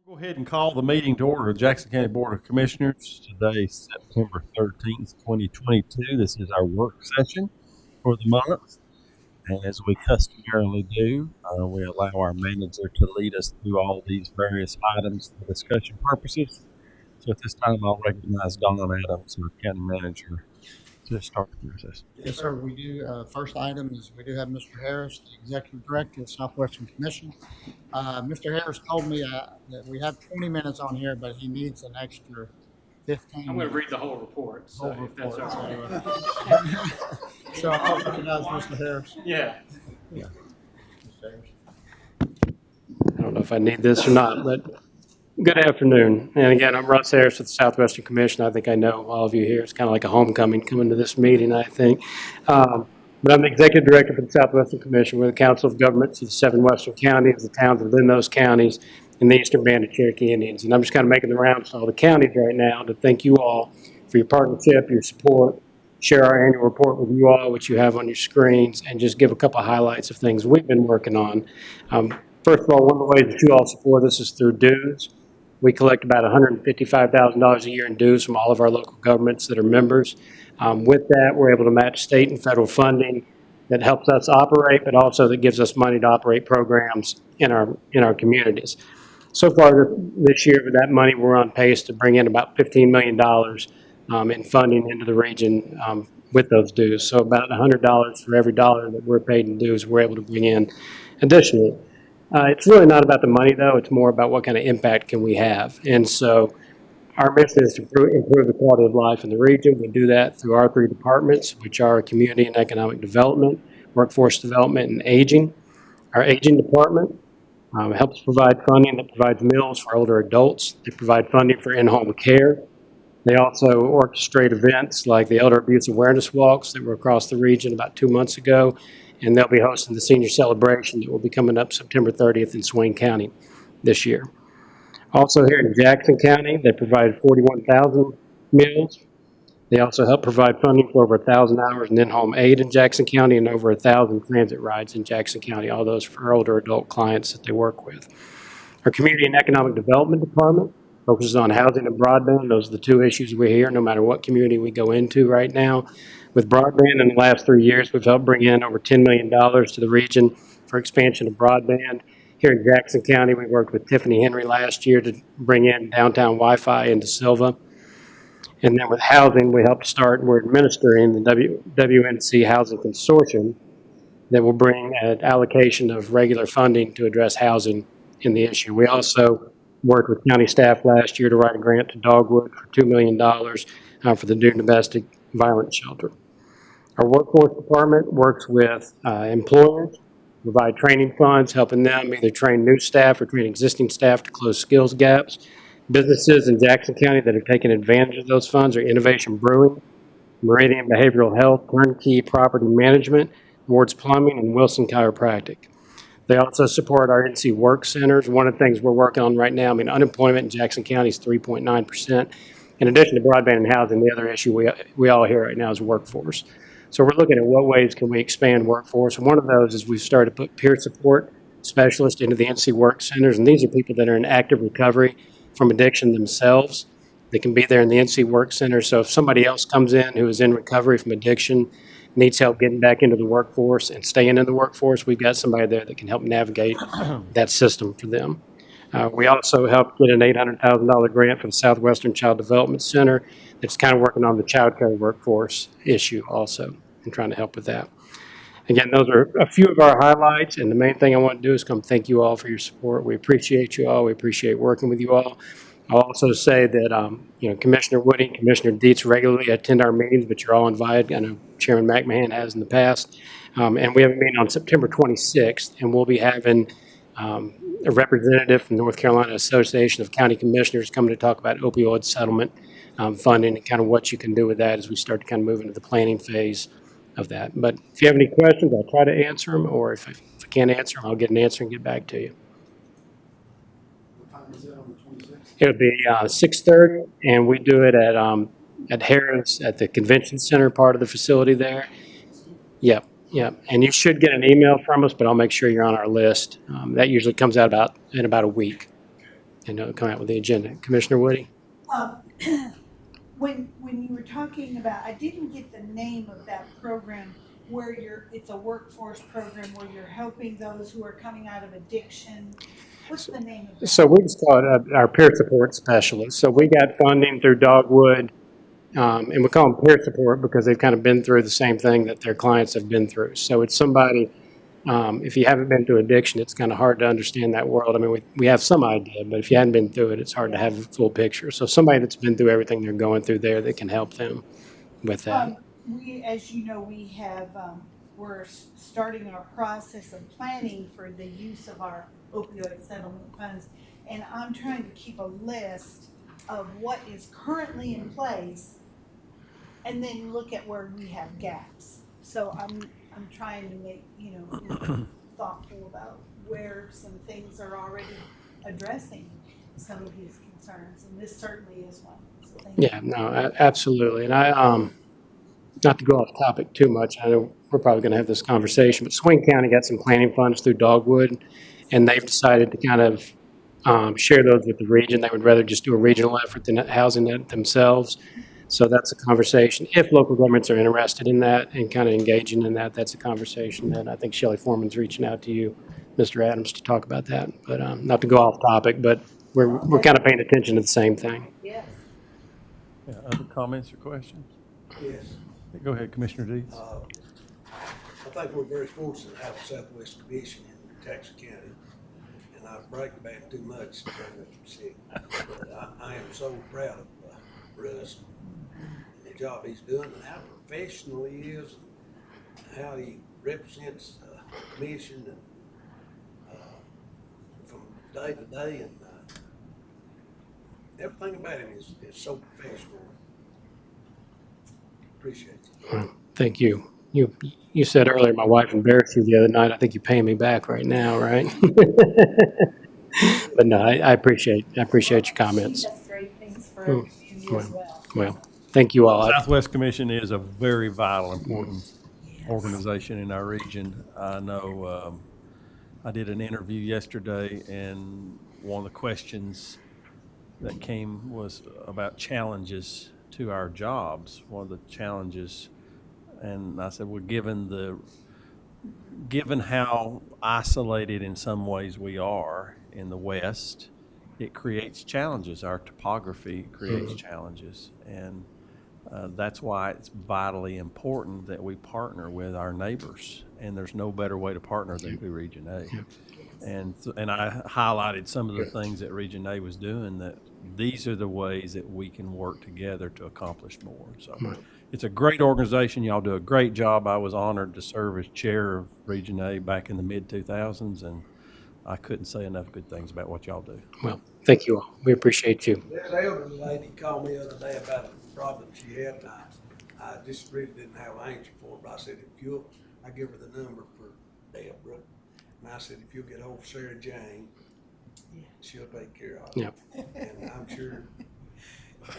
Go ahead and call the meeting to order of Jackson County Board of Commissioners. Today, September 13th, 2022. This is our work session for the month. And as we customarily do, we allow our manager to lead us through all these various items for discussion purposes. So at this time, I'll recognize Don Adams, our county manager, to start the process. Yes, sir. We do. First item is we do have Mr. Harris, the Executive Director of Southwestern Commission. Mr. Harris told me that we have 20 minutes on here, but he needs an extra 15 I'm going to minutes. read the whole report, so Whole if that's report, all right. So I'll recognize Mr. Harris. Yeah. Mr. Harris. I don't know if I need this or not, but good afternoon. And again, I'm Russ Harris with the Southwestern Commission. I think I know all of you here. It's kind of like a homecoming coming to this meeting, I think. But I'm the Executive Director for the Southwestern Commission. We're the Council of Governments of the 7 western counties, the towns within those counties, and the Eastern Band of Cherokee Indians. And I'm just kind of making the rounds to all the counties right now to thank you all for your partnership, your support, share our annual report with you all, which you have on your screens, and just give a couple of highlights of things we've been working on. First of all, one of the ways that you all support us is through dues. We collect about $155,000 a year in dues from all of our local governments that are members. With that, we're able to match state and federal funding that helps us operate, but also that gives us money to operate programs in our communities. So far this year, with that money, we're on pace to bring in about $15 million in funding into the region with those dues. So about $100 for every dollar that we're paid in dues, we're able to bring in additionally. It's really not about the money, though. It's more about what kind of impact can we have. And so our mission is to improve the quality of life in the region. We do that through our 3 departments, which are community and economic development, workforce development, and aging. Our aging department helps provide funding that provides meals for older adults. They provide funding for in-home care. They also orchestrate events like the Elder Abuse Awareness Walks that were across the region about 2 months ago. And they'll be hosting the senior celebration that will be coming up September 30th in Swain County this year. Also here in Jackson County, they provide 41,000 meals. They also help provide funding for over 1,000 hours in in-home aid in Jackson County and over 1,000 transit rides in Jackson County, all those for older adult clients that they work with. Our Community and Economic Development Department focuses on housing and broadband. Those are the 2 issues we hear no matter what community we go into right now. With broadband, in the last 3 years, we've helped bring in over $10 million to the region for expansion of broadband. Here in Jackson County, we worked with Tiffany Henry last year to bring in downtown Wi-Fi into Silva. And then with housing, we helped start, we're administering the WNC Housing Consortium that will bring an allocation of regular funding to address housing in the issue. We also worked with county staff last year to write a grant to Dogwood for $2 million for the new domestic violence shelter. Our workforce department works with employers, provide training funds, helping them either train new staff or train existing staff to close skills gaps. Businesses in Jackson County that have taken advantage of those funds are Innovation Brewing, Meridian Behavioral Health, Turnkey Property Management, Ward's Plumbing, and Wilson Chiropractic. They also support our NC Work Centers. One of the things we're working on right now, unemployment in Jackson County is 3.9%. In addition to broadband and housing, the other issue we all hear right now is workforce. So we're looking at what ways can we expand workforce. And one of those is we've started to put peer support specialists into the NC Work Centers. And these are people that are in active recovery from addiction themselves. They can be there in the NC Work Center. So if somebody else comes in who is in recovery from addiction, needs help getting back into the workforce and staying in the workforce, we've got somebody there that can help navigate that system for them. We also helped get an $800,000 grant from the Southwestern Child Development Center that's kind of working on the child care workforce issue also and trying to help with that. Again, those are a few of our highlights, and the main thing I want to do is come thank you all for your support. We appreciate you all. We appreciate working with you all. I'll also say that, Commissioner Woody, Commissioner Dietz regularly attend our meetings, but you're all invited. I know Chairman McMahon has in the past. And we have a meeting on September 26th, and we'll be having a representative from North Carolina Association of County Commissioners coming to talk about opioid settlement funding and kind of what you can do with that as we start to kind of move into the planning phase of that. But if you have any questions, I'll try to answer them, or if I can't answer them, I'll get an answer and get back to you. What time is it on the 26th? It would be 6:30, and we do it at Harris at the convention center part of the facility there. Yep. And you should get an email from us, but I'll make sure you're on our list. That usually comes out in about a week. and come out with the agenda. Commissioner Woody? Um, when you were talking about, I didn't get the name of that program where it's a workforce program where you're helping those who are coming out of addiction. What's the name of that? So we just call it our peer support specialist. So we got funding through Dogwood, and we call them peer support because they've kind of been through the same thing that their clients have been through. So it's somebody, if you haven't been through addiction, it's kind of hard to understand that world. I mean, we have some idea, but if you hadn't been through it, it's hard to have a full picture. So somebody that's been through everything they're going through there that can help them with that. We, as you know, we have, we're starting our process of planning for the use of our opioid settlement funds. And I'm trying to keep a list of what is currently in place and then look at where we have gaps. So I'm trying to make, be thoughtful about where some things are already addressing some of these concerns. And this certainly is one. So thank you. Yeah, no, absolutely. And I, not to go off topic too much, I know we're probably going to have this conversation, but Swain County got some planning funds through Dogwood, and they've decided to kind of share those with the region. They would rather just do a regional effort than housing it themselves. So that's a conversation. If local governments are interested in that and kind of engaging in that, that's a conversation that I think Shelley Foreman's reaching out to you, Mr. Adams, to talk about that. But not to go off topic, but we're kind of paying attention to the same thing. Yes. Yeah, other comments or questions? Yes, Go ahead, Commissioner Deeds. I think we're very fortunate to have a Southwest Commission in Jackson County, and I brag about it too much to bring up the city. But I am so proud of Russ and the job he's doing and how professional he is and how he represents the commission and from day to day, and everything about him is so professional. Appreciate it. Thank you. You said earlier my wife embarrassed you the other night. I think you're paying me back right now, right? But no, I appreciate your comments. She does great things for our community as well. Well, thank you all. Southwest Commission is a very vital, important organization in our region. I know I did an interview yesterday, and one of the questions that came was about challenges to our jobs. One of the challenges, and I said, well, given how isolated in some ways we are in the West, it creates challenges. Our topography creates challenges, and that's why it's vitally important that we partner with our neighbors. And there's no better way to partner than through Region A. And I highlighted some of the things that Region A was doing, that these are the ways that we can work together to accomplish more. So it's a great organization. Y'all do a great job. I was honored to serve as chair of Region A back in the mid-2000s, and I couldn't say enough good things about what y'all do. Well, thank you all. We appreciate you. That elderly lady called me the other day about a problem she had, and I just really didn't have an answer for her, but I said, I give her the number for Deborah, and I said, if you'll get hold of Sarah Jane, she'll take care of it. Yep. And I'm sure,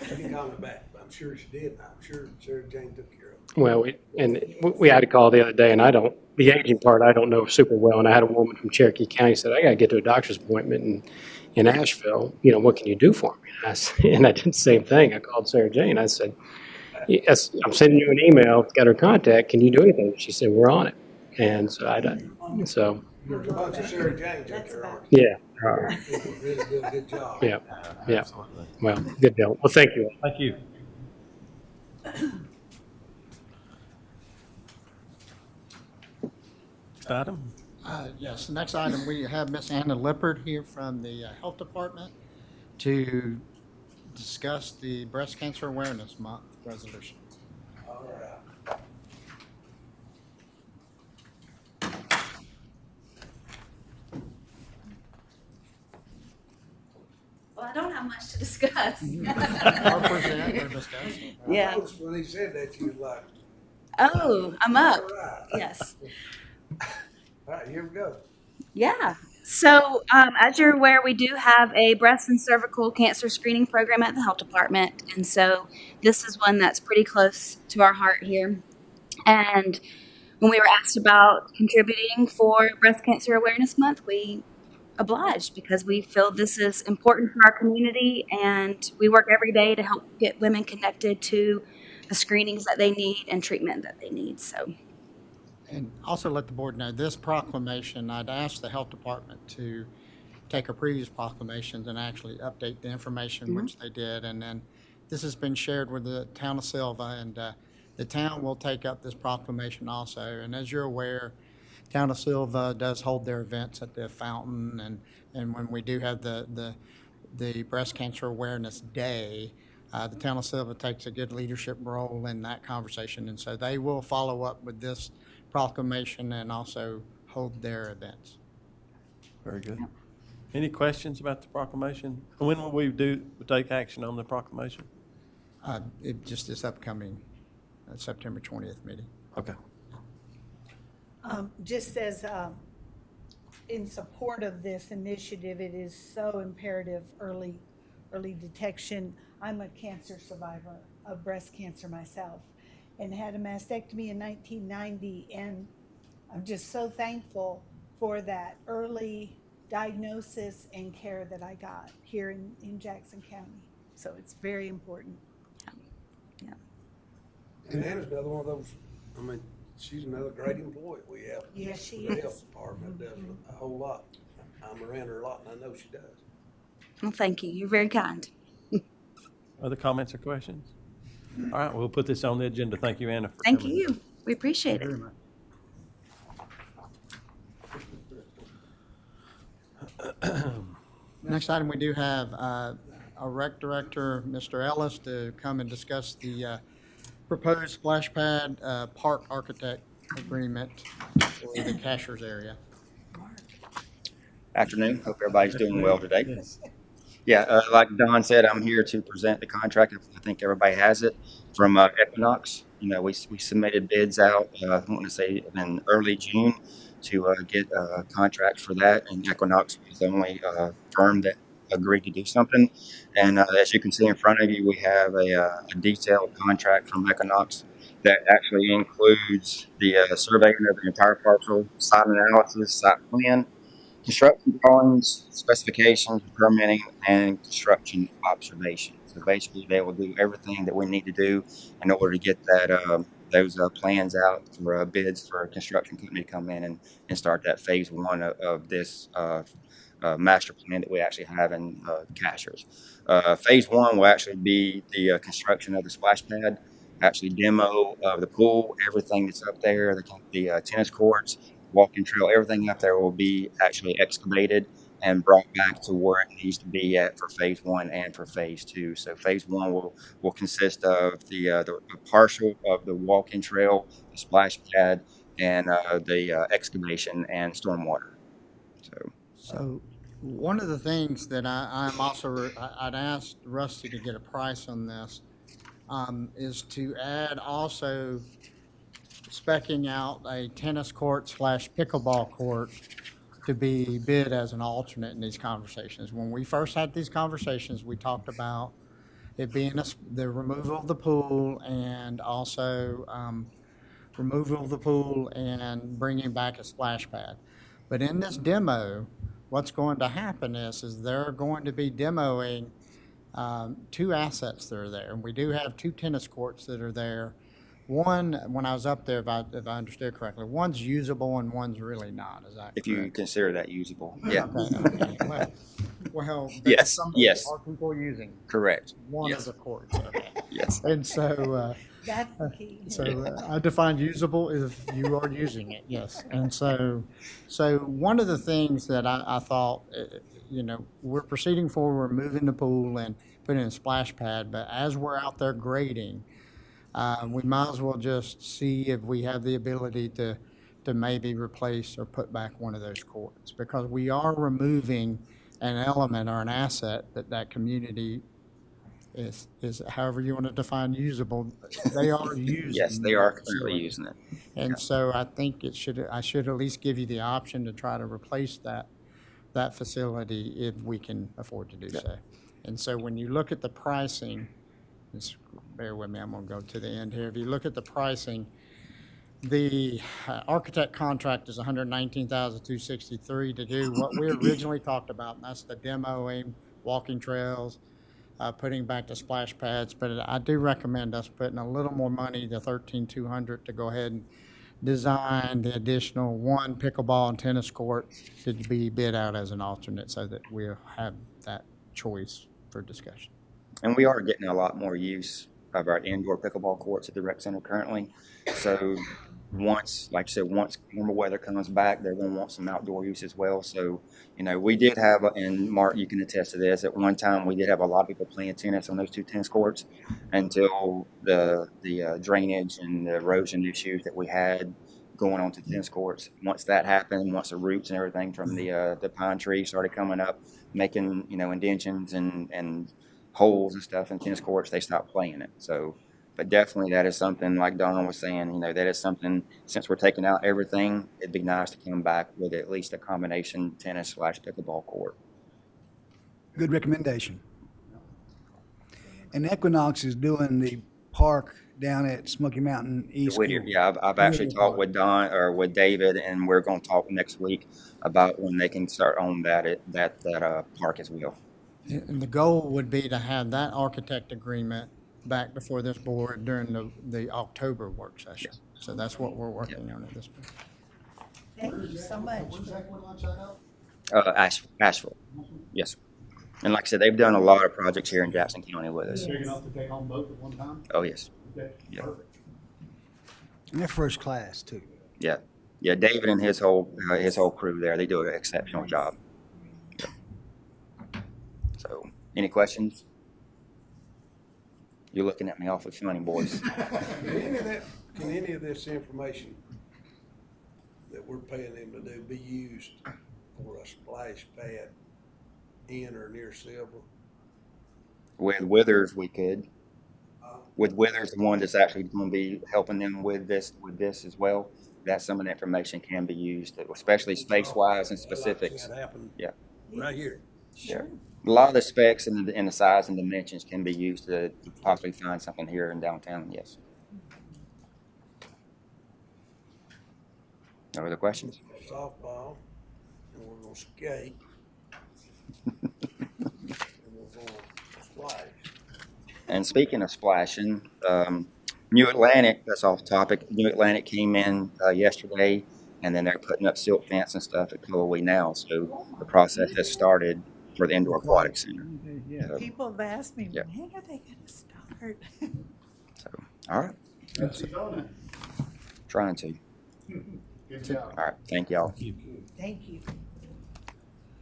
she didn't call me back, but I'm sure she did, and I'm sure Sarah Jane took care of it. Well, we had a call the other day, and the aging part I don't know super well, and I had a woman from Cherokee County said, I got to get to a doctor's appointment in Asheville. What can you do for me? And I did the same thing. I called Sarah Jane. I said, yes, I'm sending you an email. Got her contact. Can you do anything? She said, we're on it. And so I done. So There's a bunch of Sarah Jane took That's care of about it. yeah. People really do a good job. Yeah. Yeah. Absolutely. Well, good deal. Well, thank you all. Thank you. Next item. Yes, the next item, we have Miss Anna Lippard here from the Health Department to discuss the Breast Cancer Awareness Month resolution. All right. Well, I don't have much to discuss. Or present or discuss. Yeah. I noticed when he said that, you was like, Oh, I'm up. all right. Yes. All right, here we go. Yeah. So, as you're aware, we do have a breast and cervical cancer screening program at the health department. And so this is one that's pretty close to our heart here. And when we were asked about contributing for Breast Cancer Awareness Month, we obliged because we feel this is important for our community, and we work every day to help get women connected to the screenings that they need and treatment that they need. So, And also let the board know, this proclamation, I'd asked the health department to take our previous proclamations and actually update the information, which they did. And then this has been shared with the town of Silva, and the town will take up this proclamation also. And as you're aware, town of Silva does hold their events at the fountain, and when we do have the Breast Cancer Awareness Day, the town of Silva takes a good leadership role in that conversation. And so they will follow up with this proclamation and also hold their events. Very good. Any questions about the proclamation? When will we take action on the proclamation? It just this upcoming September 20th meeting. Okay. Just as, in support of this initiative, it is so imperative early detection. I'm a cancer survivor of breast cancer myself and had a mastectomy in 1990, and I'm just so thankful for that early diagnosis and care that I got here in Jackson County. So it's very important. yeah. And Anna's another one of those, I mean, she's another great employee we have. Yes, she The is. health department does a whole lot. I'm around her a lot, and I know she does. Well, thank you. You're very kind. Other comments or questions? All right, we'll put this on the agenda. Thank you, Anna, for Thank coming. you. We appreciate it. Very much. Next item, we do have our rec director, Mr. Ellis, to come and discuss the proposed splash pad park architect agreement for the Cashers area. Afternoon. Hope everybody's doing well today. Yes. Yeah, like Don said, I'm here to present the contract. I think everybody has it from Equinox. You know, we submitted bids out, I want to say in early June to get a contract for that. And Equinox was the only firm that agreed to do something. And as you can see in front of you, we have a detailed contract from Equinox that actually includes the surveying of the entire parcel, site analysis, site plan, construction drawings, specifications, permitting, and construction observation. So basically, they will do everything that we need to do in order to get that those plans out for bids for a construction company to come in and start that phase one of this master plan that we actually have in Cashers. Phase one will actually be the construction of the splash pad, actually demo of the pool, everything that's up there, the tennis courts, walking trail, everything up there will be actually excavated and brought back to where it needs to be at for phase one and for phase two. So phase one will consist of the partial of the walking trail, the splash pad, and the excavation and stormwater. So one of the things that I'm also, I'd asked Rusty to get a price on this, is to add also specking out a tennis court / pickleball court to be bid as an alternate in these conversations. When we first had these conversations, we talked about it being the removal of the pool and also removal of the pool and bringing back a splash pad. But in this demo, what's going to happen is they're going to be demoing two assets that are there. And we do have two tennis courts that are there. One, when I was up there, if I understood correctly, one's usable and one's really not. Is that If correct? you consider that usable, yeah, Okay. Well, Yes, some yes. are people using correct. one Yes. of the courts. Okay. Yes. And so, That's the key. I define usable as if you are using it, yes. And so one of the things that I thought, we're proceeding forward, we're moving the pool and putting in a splash pad, but as we're out there grading, we might as well just see if we have the ability to maybe replace or put back one of those courts, because we are removing an element or an asset that community is however you want to define usable. They are using. Yes, they are that currently facility. using it. And so I think I should at least give you the option to try to replace that facility if we can afford to do so. And so when you look at the pricing, just bear with me, I'm gonna go to the end here. If you look at the pricing, The architect contract is $119,263 to do what we originally talked about, and that's the demoing, walking trails, putting back the splash pads. But I do recommend us putting a little more money, the $13,200, to go ahead and design the additional one pickleball and tennis court to be bid out as an alternate so that we'll have that choice for discussion. And we are getting a lot more use of our indoor pickleball courts at the rec center currently. So once, like I said, once warmer weather comes back, they're going to want some outdoor use as well. So, you know, we did have, and Mark, you can attest to this, at one time we did have a lot of people playing tennis on those two tennis courts until the drainage and the erosion issues that we had going on to the tennis courts. Once that happened, once the roots and everything from the pine tree started coming up, making, you know, indentions and holes and stuff in tennis courts, they stopped playing it. So, but definitely that is something, like Donna was saying, you know, that is something, since we're taking out everything, it'd be nice to come back with at least a combination tennis / pickleball court. Good recommendation. And Equinox is doing the park down at Smoky Mountain East. Whittier, yeah, I've actually talked with Don or with David, and we're going to talk next week about when they can start on that park as well. And the goal would be to have that architect agreement back before this board during the October work session. So that's what we're working on at this point. Thank you so much. Asheville, yes, sir. And like I said, they've done a lot of projects here in Jackson County with us. Big enough to take on both at one time? Oh yes, Okay, Yeah. perfect. And they're first class too. yeah. David and his whole crew there, they do an exceptional job. Yeah. So, any questions? You're looking at me awfully funny, boys. Can any of this information that we're paying them to do be used for a splash pad in or near Silver? With Withers, we could. With Withers, the one that's actually going to be helping them with this as well, that some of the information can be used, especially space-wise and specifics. I'd like to see that happen Yeah. right here. Sure. A lot of the specs and the size and dimensions can be used to possibly find something here in downtown, yes. No other questions? Softball, and we're gonna skate. And we're gonna splash. And speaking of splashing, New Atlantic, that's off topic. New Atlantic came in yesterday, and then they're putting up silt fence and stuff at Cullowhee now. So the process has started for the Indoor Aquatic Center. Yeah. People have asked me, Yeah. when are they gonna start? So, all right, trying to. Good job. All right, thank y'all. Thank you.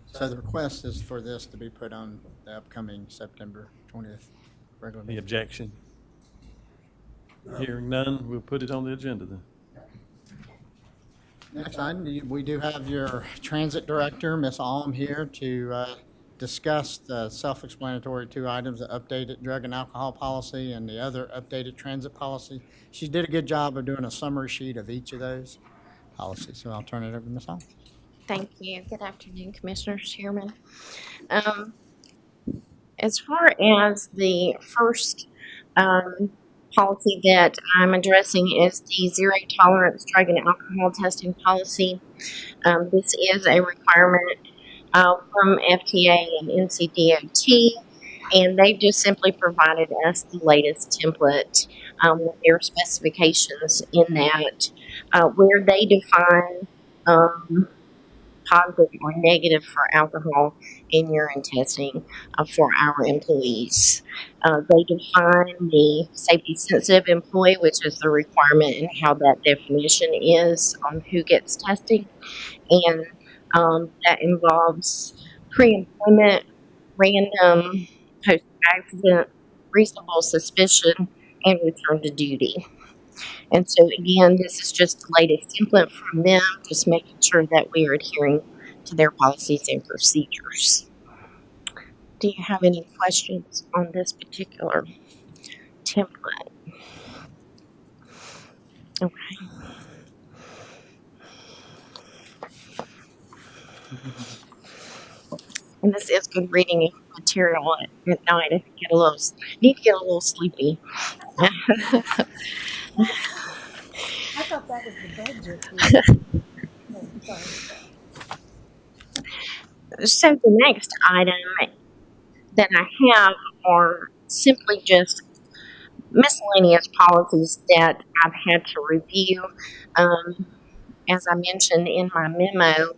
So the request is for this to be put on the upcoming September 20th regular Any meeting. objection? Hearing none, we'll put it on the agenda then. Next item, we do have your transit director, Ms. Alm, here to discuss the self-explanatory two items, the updated drug and alcohol policy and the other updated transit policy. She did a good job of doing a summary sheet of each of those policies, so I'll turn it over to Ms. Alm. Thank you. Good afternoon, Commissioners, Chairman. As far as the first policy that I'm addressing is the zero tolerance drug and alcohol testing policy. This is a requirement from FDA and NCDOT, and they've just simply provided us the latest template with their specifications in that, where they define positive or negative for alcohol in urine testing for our employees. They define the safety sensitive employee, which is the requirement and how that definition is on who gets testing. And that involves pre-employment, random, post-accident, reasonable suspicion, and return to duty. And so again, this is just the latest template from them, just making sure that we are adhering to their policies and procedures. Do you have any questions on this particular template? Okay. And this is good reading material at night if you need to get a little sleepy. I thought thought that was the budget. Oh, sorry. So the next item that I have are simply just miscellaneous policies that I've had to review. As I mentioned in my memo,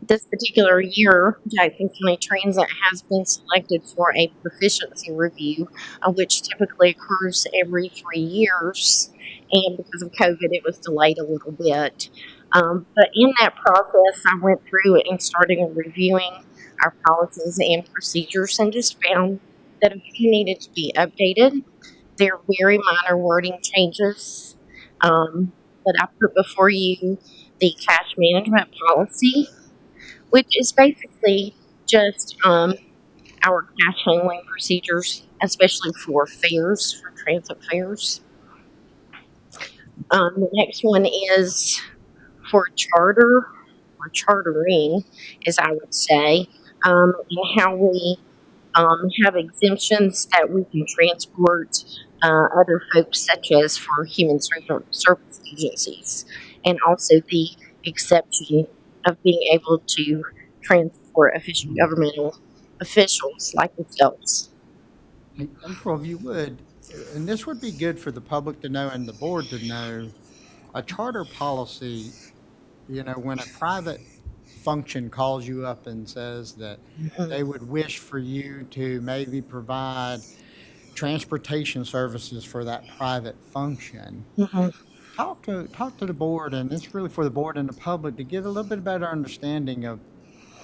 this particular year, Jackson County Transit has been selected for a proficiency review, which typically occurs every 3 years. And because of COVID, it was delayed a little bit. But in that process, I went through and started reviewing our policies and procedures and just found that a few needed to be updated. They're very minor wording changes. But I put before you the cash management policy, which is basically just our cash handling procedures, especially for fares, for transit fares. The next one is for charter, or chartering, as I would say, and how we have exemptions that we can transport other folks, such as for human service agencies, and also the exception of being able to transport official governmental officials like themselves. April, if you would, and this would be good for the public to know and the board to know, a charter policy, when a private function calls you up and says that they would wish for you to maybe provide transportation services for that private function, talk to the board, and it's really for the board and the public to get a little bit better understanding of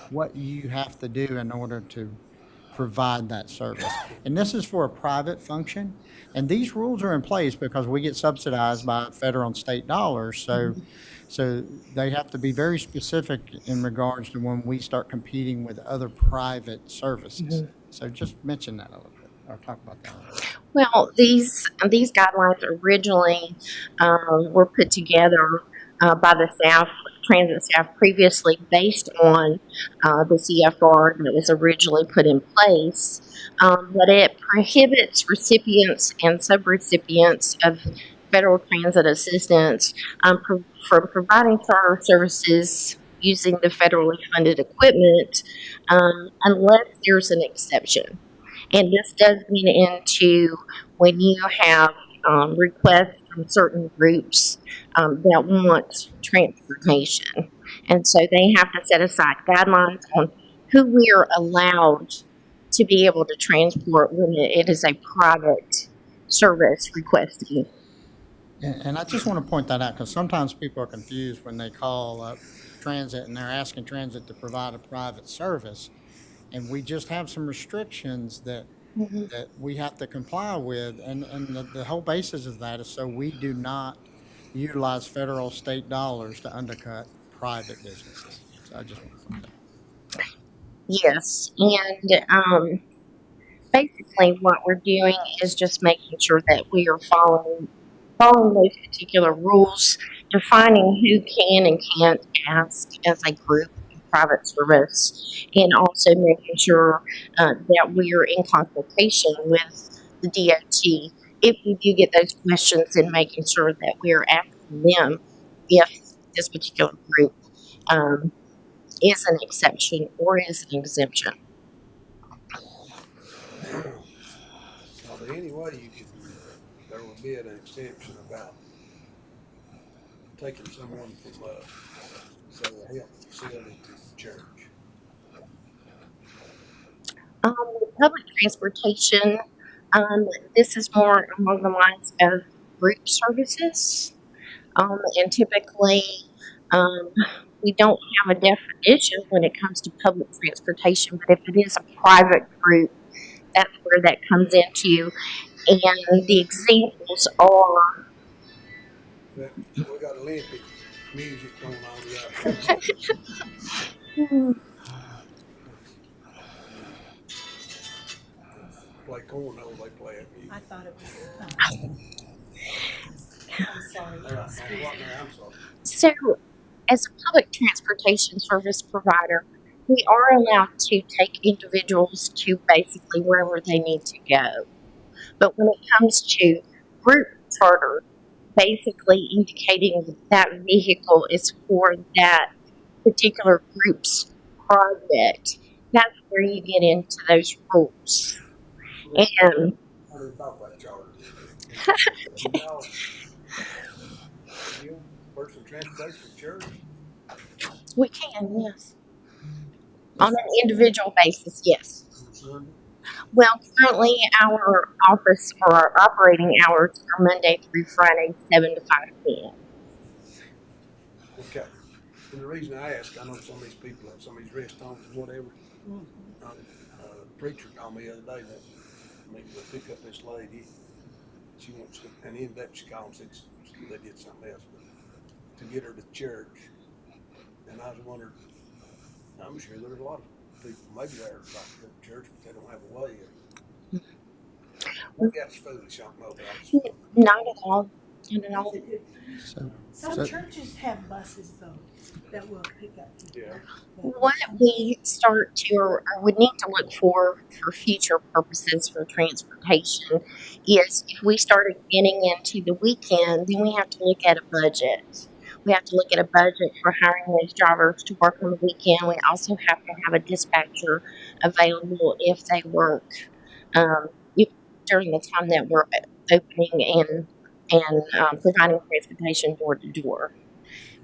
what you have to do in order to provide that service. And this is for a private function, and these rules are in place because we get subsidized by federal and state dollars. So they have to be very specific in regards to when we start competing with other private services. So just mention that a little bit, or talk about that a little bit. Well, these guidelines originally were put together by the transit staff previously, based on the CFR that was originally put in place. But it prohibits recipients and subrecipients of federal transit assistance from providing charter services using the federally funded equipment unless there's an exception. And this does get into when you have requests from certain groups that want transportation. And so they have to set aside guidelines on who we are allowed to be able to transport when it is a private service requesting. And I just want to point that out because sometimes people are confused when they call up transit and they're asking transit to provide a private service. And we just have some restrictions that we have to comply with. And the whole basis of that is so we do not utilize federal state dollars to undercut private businesses. So I just want to point that out. Yes, and basically what we're doing is just making sure that we are following those particular rules, defining who can and can't ask as a group in private service, and also making sure that we are in consultation with the DOT if we do get those questions, and making sure that we are asking them if this particular group is an exception or is an exemption. Are there any way there would be an exception about taking someone from say a health facility to church? With public transportation, this is more along the lines of group services, and typically we don't have a definition when it comes to public transportation, but if it is a private group, that's where that comes into. And the examples are We got Olympic music going on there. Play cornhole, they play at music. I thought it was. I'm sorry. I'm sorry. so, as a public transportation service provider, we are allowed to take individuals to basically wherever they need to go. But when it comes to group charter, basically indicating that that vehicle is for that particular group's project. That's where you get into those rules. And I didn't talk about charter. Y'all, you personal transportation for church? we can, yes. On an individual basis, yes. On Sunday? Well, currently our office or our operating hours are Monday through Friday, 7 to 5 p.m. Okay. And the reason I ask, I know some of these people have some of these rest homes and whatever. A preacher called me the other day that me to pick up this lady. She wants to, and ended up she called and said they did something else, but to get her to church. And I was wondering, I'm sure there's a lot of people maybe there like to go to church, but they don't have a way. Maybe that's foolish, I don't know, but I just, Not at all. Not at all. Some churches have buses though that will pick up people. yeah. What we start to, or would need to look for future purposes for transportation is if we started getting into the weekend, then we have to look at a budget. We have to look at a budget for hiring those drivers to work on the weekend. We also have to have a dispatcher available if they work if, during the time that we're opening and providing transportation door to door.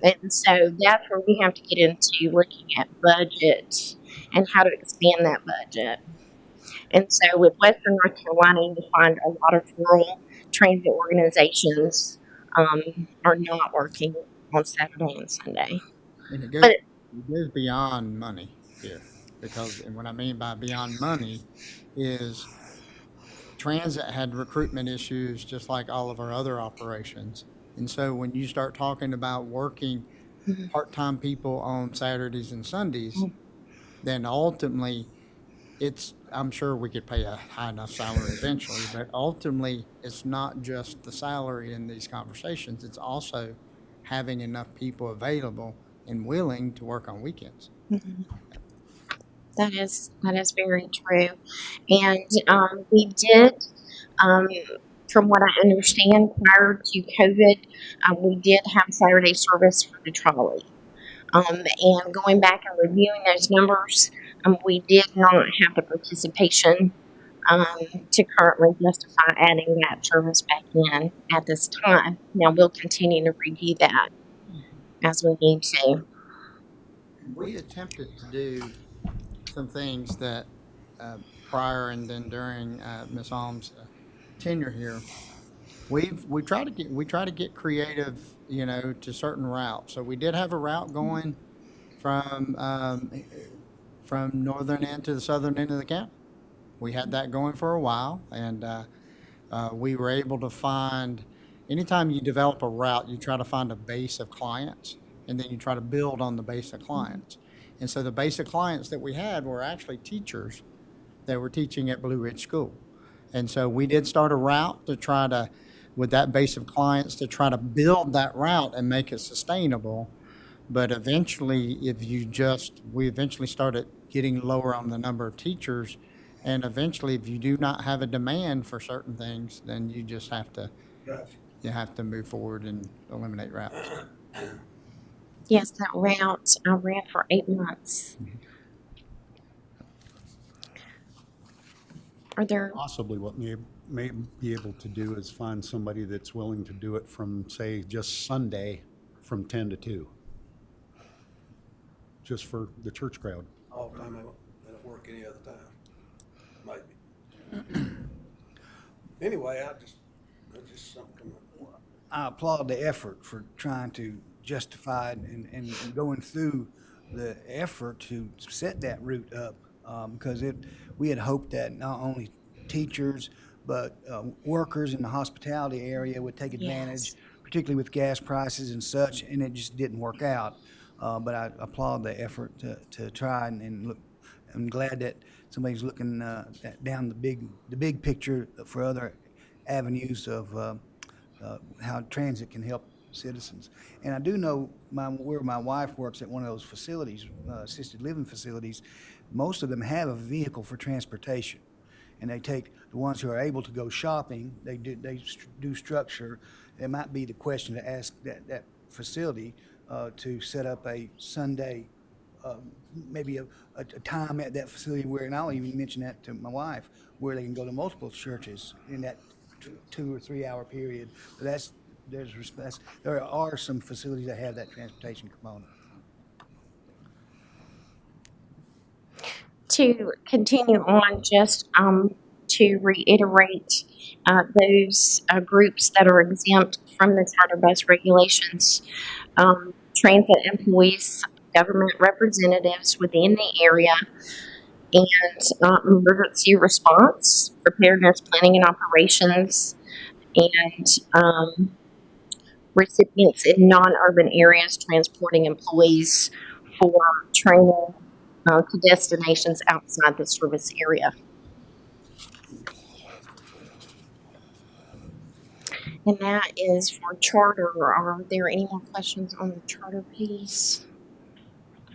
And so that's where we have to get into looking at budget and how to expand that budget. And so with Western North Carolina, you find a lot of rural transit organizations are not working on Saturday and Sunday. And it goes, But it goes beyond money here, because, and what I mean by beyond money is transit had recruitment issues just like all of our other operations. And so when you start talking about working part-time people on Saturdays and Sundays, then ultimately I'm sure we could pay a high enough salary eventually, but ultimately it's not just the salary in these conversations, it's also having enough people available and willing to work on weekends. that is very true. And we did, from what I understand, prior to COVID, we did have Saturday service for the trolley. And going back and reviewing those numbers, we did not have the participation to currently justify adding that service back in at this time. Now we'll continue to review that as we need to. We attempted to do some things that prior and then during Ms. Alm's tenure here. We try to get creative, to certain routes. So we did have a route going from northern end to the southern end of the county. We had that going for a while, and we were able to find. Anytime you develop a route, you try to find a base of clients, and then you try to build on the base of clients. And so the base of clients that we had were actually teachers that were teaching at Blue Ridge School. And so we did start a route to try to, with that base of clients, to try to build that route and make it sustainable. But eventually, we eventually started getting lower on the number of teachers. And eventually, if you do not have a demand for certain things, then you just have to, you have to move forward and eliminate routes. Yes, that route I ran for 8 months. Are there? Possibly what may be able to do is find somebody that's willing to do it from, say, just Sunday from 10 to 2. Just for the church crowd. All the time, they don't work any other time, maybe. Anyway, that's just something coming up. I applaud the effort for trying to justify and going through the effort to set that route up, because we had hoped that not only teachers but workers in the hospitality area would take advantage, particularly with gas prices and such, and it just didn't work out. But I applaud the effort to try and look. I'm glad that somebody's looking down the big picture for other avenues of how transit can help citizens. And I do know where my wife works at one of those facilities, assisted living facilities. Most of them have a vehicle for transportation, and they take the ones who are able to go shopping. They do structure it might be the question to ask that facility to set up a Sunday, maybe a time at that facility where, and I'll even mention that to my wife, where they can go to multiple churches in that 2 or 3 hour period. But there are some facilities that have that transportation component. To continue on, just to reiterate, those groups that are exempt from the charter bus regulations, transit employees, government representatives within the area, and emergency response, preparedness, planning, and operations, and recipients in non-urban areas transporting employees for training to destinations outside the service area. And that is for charter. Are there any more questions on the charter piece?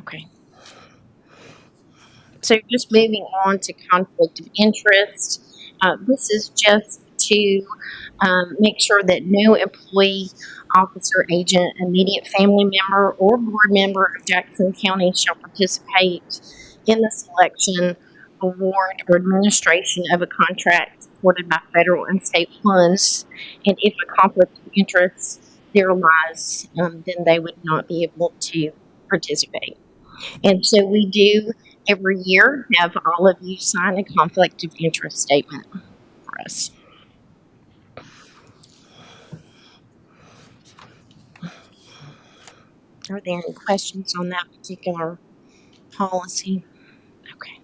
Okay. So just moving on to conflict of interest. This is just to make sure that no employee, officer, agent, immediate family member, or board member of Jackson County shall participate in the selection, award, or administration of a contract supported by federal and state funds. And if a conflict of interest there lies, then they would not be able to participate. And so we do every year have all of you sign a conflict of interest statement for us. Are there any questions on that particular policy? Okay.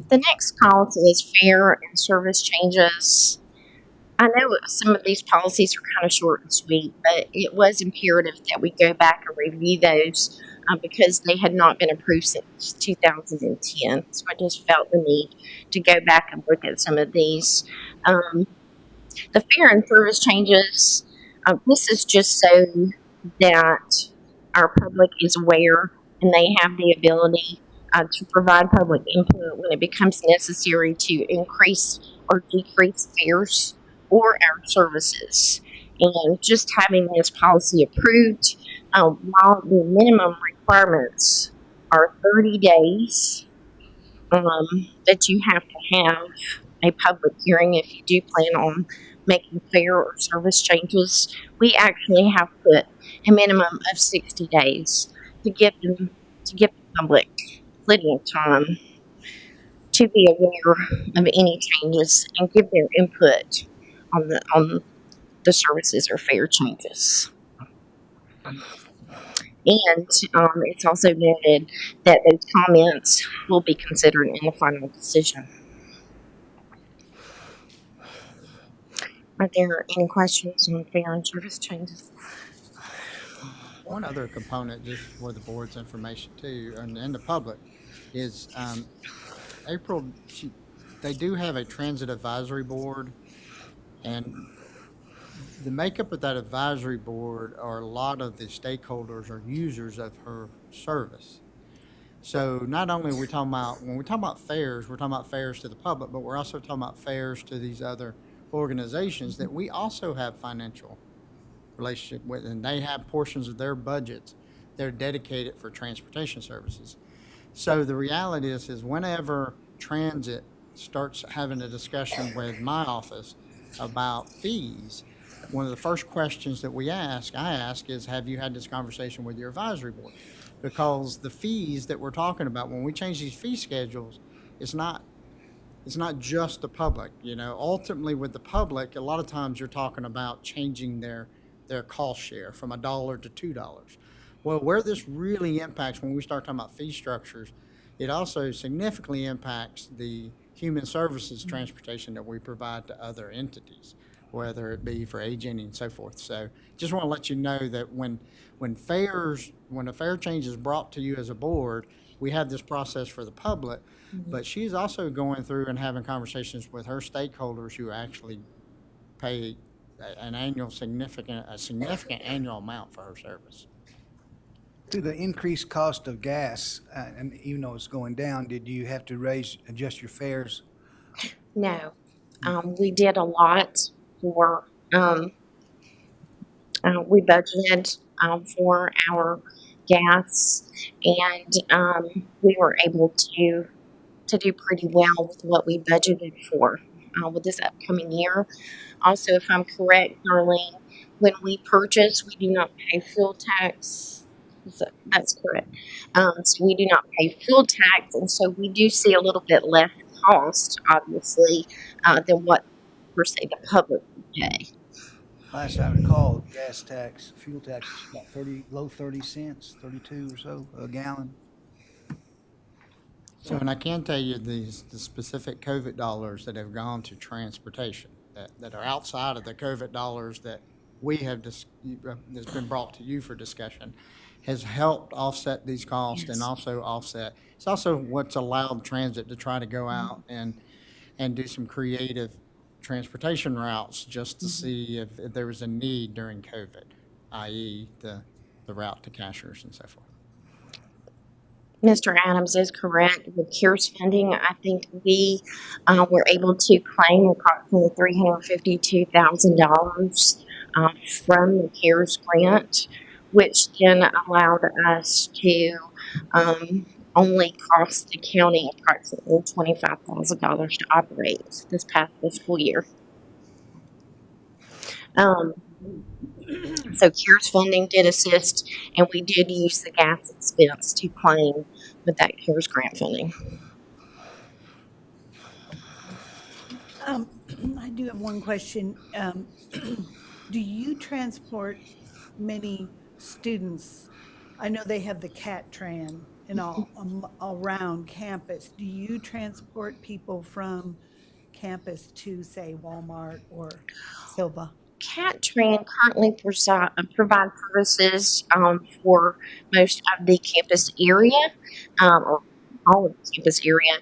The next policy is fare and service changes. I know some of these policies are kind of short and sweet, but it was imperative that we go back and review those because they had not been approved since 2010. So I just felt the need to go back and look at some of these. The fare and service changes, this is just so that our public is aware and they have the ability to provide public input when it becomes necessary to increase or decrease fares or our services. And just having this policy approved, while the minimum requirements are 30 days that you have to have a public hearing if you do plan on making fare or service changes, we actually have put a minimum of 60 days to give the public plenty of time to be aware of any changes and give their input on the services or fare changes. And it's also noted that those comments will be considered in the final decision. Are there any questions on fare and service changes? One other component, just for the board's information too, and the public, is April, they do have a transit advisory board, and the makeup of that advisory board are a lot of the stakeholders or users of her service. So not only are we talking about, when we talk about fares, we're talking about fares to the public, but we're also talking about fares to these other organizations that we also have financial relationship with, and they have portions of their budgets that are dedicated for transportation services. So the reality is whenever transit starts having a discussion with my office about fees, one of the first questions that I ask is, have you had this conversation with your advisory board? Because the fees that we're talking about, when we change these fee schedules, it's not just the public. You know, ultimately with the public, a lot of times you're talking about changing their cost share from $1 to $2. Well, where this really impacts when we start talking about fee structures, it also significantly impacts the human services transportation that we provide to other entities, whether it be for aging and so forth. So just want to let you know that when a fare change is brought to you as a board, we have this process for the public, but she's also going through and having conversations with her stakeholders who actually pay a significant annual amount for her service. To the increased cost of gas, and even though it's going down, did you have to adjust your fares? No. We did a lot for, we budgeted for our gas, and we were able to do pretty well with what we budgeted for with this upcoming year. Also, if I'm correct, Darlene, when we purchase, we do not pay fuel tax. That's correct. So we do not pay fuel tax, and so we do see a little bit less cost, obviously, than what per se the public would pay. Last I recall, gas tax, fuel tax is about 30, low 30 cents, 32 or so a gallon. So, and I can tell you the specific COVID dollars that have gone to transportation, that are outside of the COVID dollars that we have, that's been brought to you for discussion, has helped offset these costs and Yes. also it's also what's allowed transit to try to go out and do some creative transportation routes just to see if there was a need during COVID, i.e. the route to Cashers and so forth. Mr. Adams is correct. With CARES funding, I think we were able to claim approximately $352,000 from the CARES grant, which then allowed us to only cost the county approximately $25,000 to operate this past fiscal year. So CARES funding did assist, and we did use the gas expense to claim with that CARES grant funding. I do have one question. Do you transport many students? I know they have the CAT tran and all around campus. Do you transport people from campus to, say, Walmart or Silva? CAT Tran currently provide services for most of the campus area, or all of the campus area.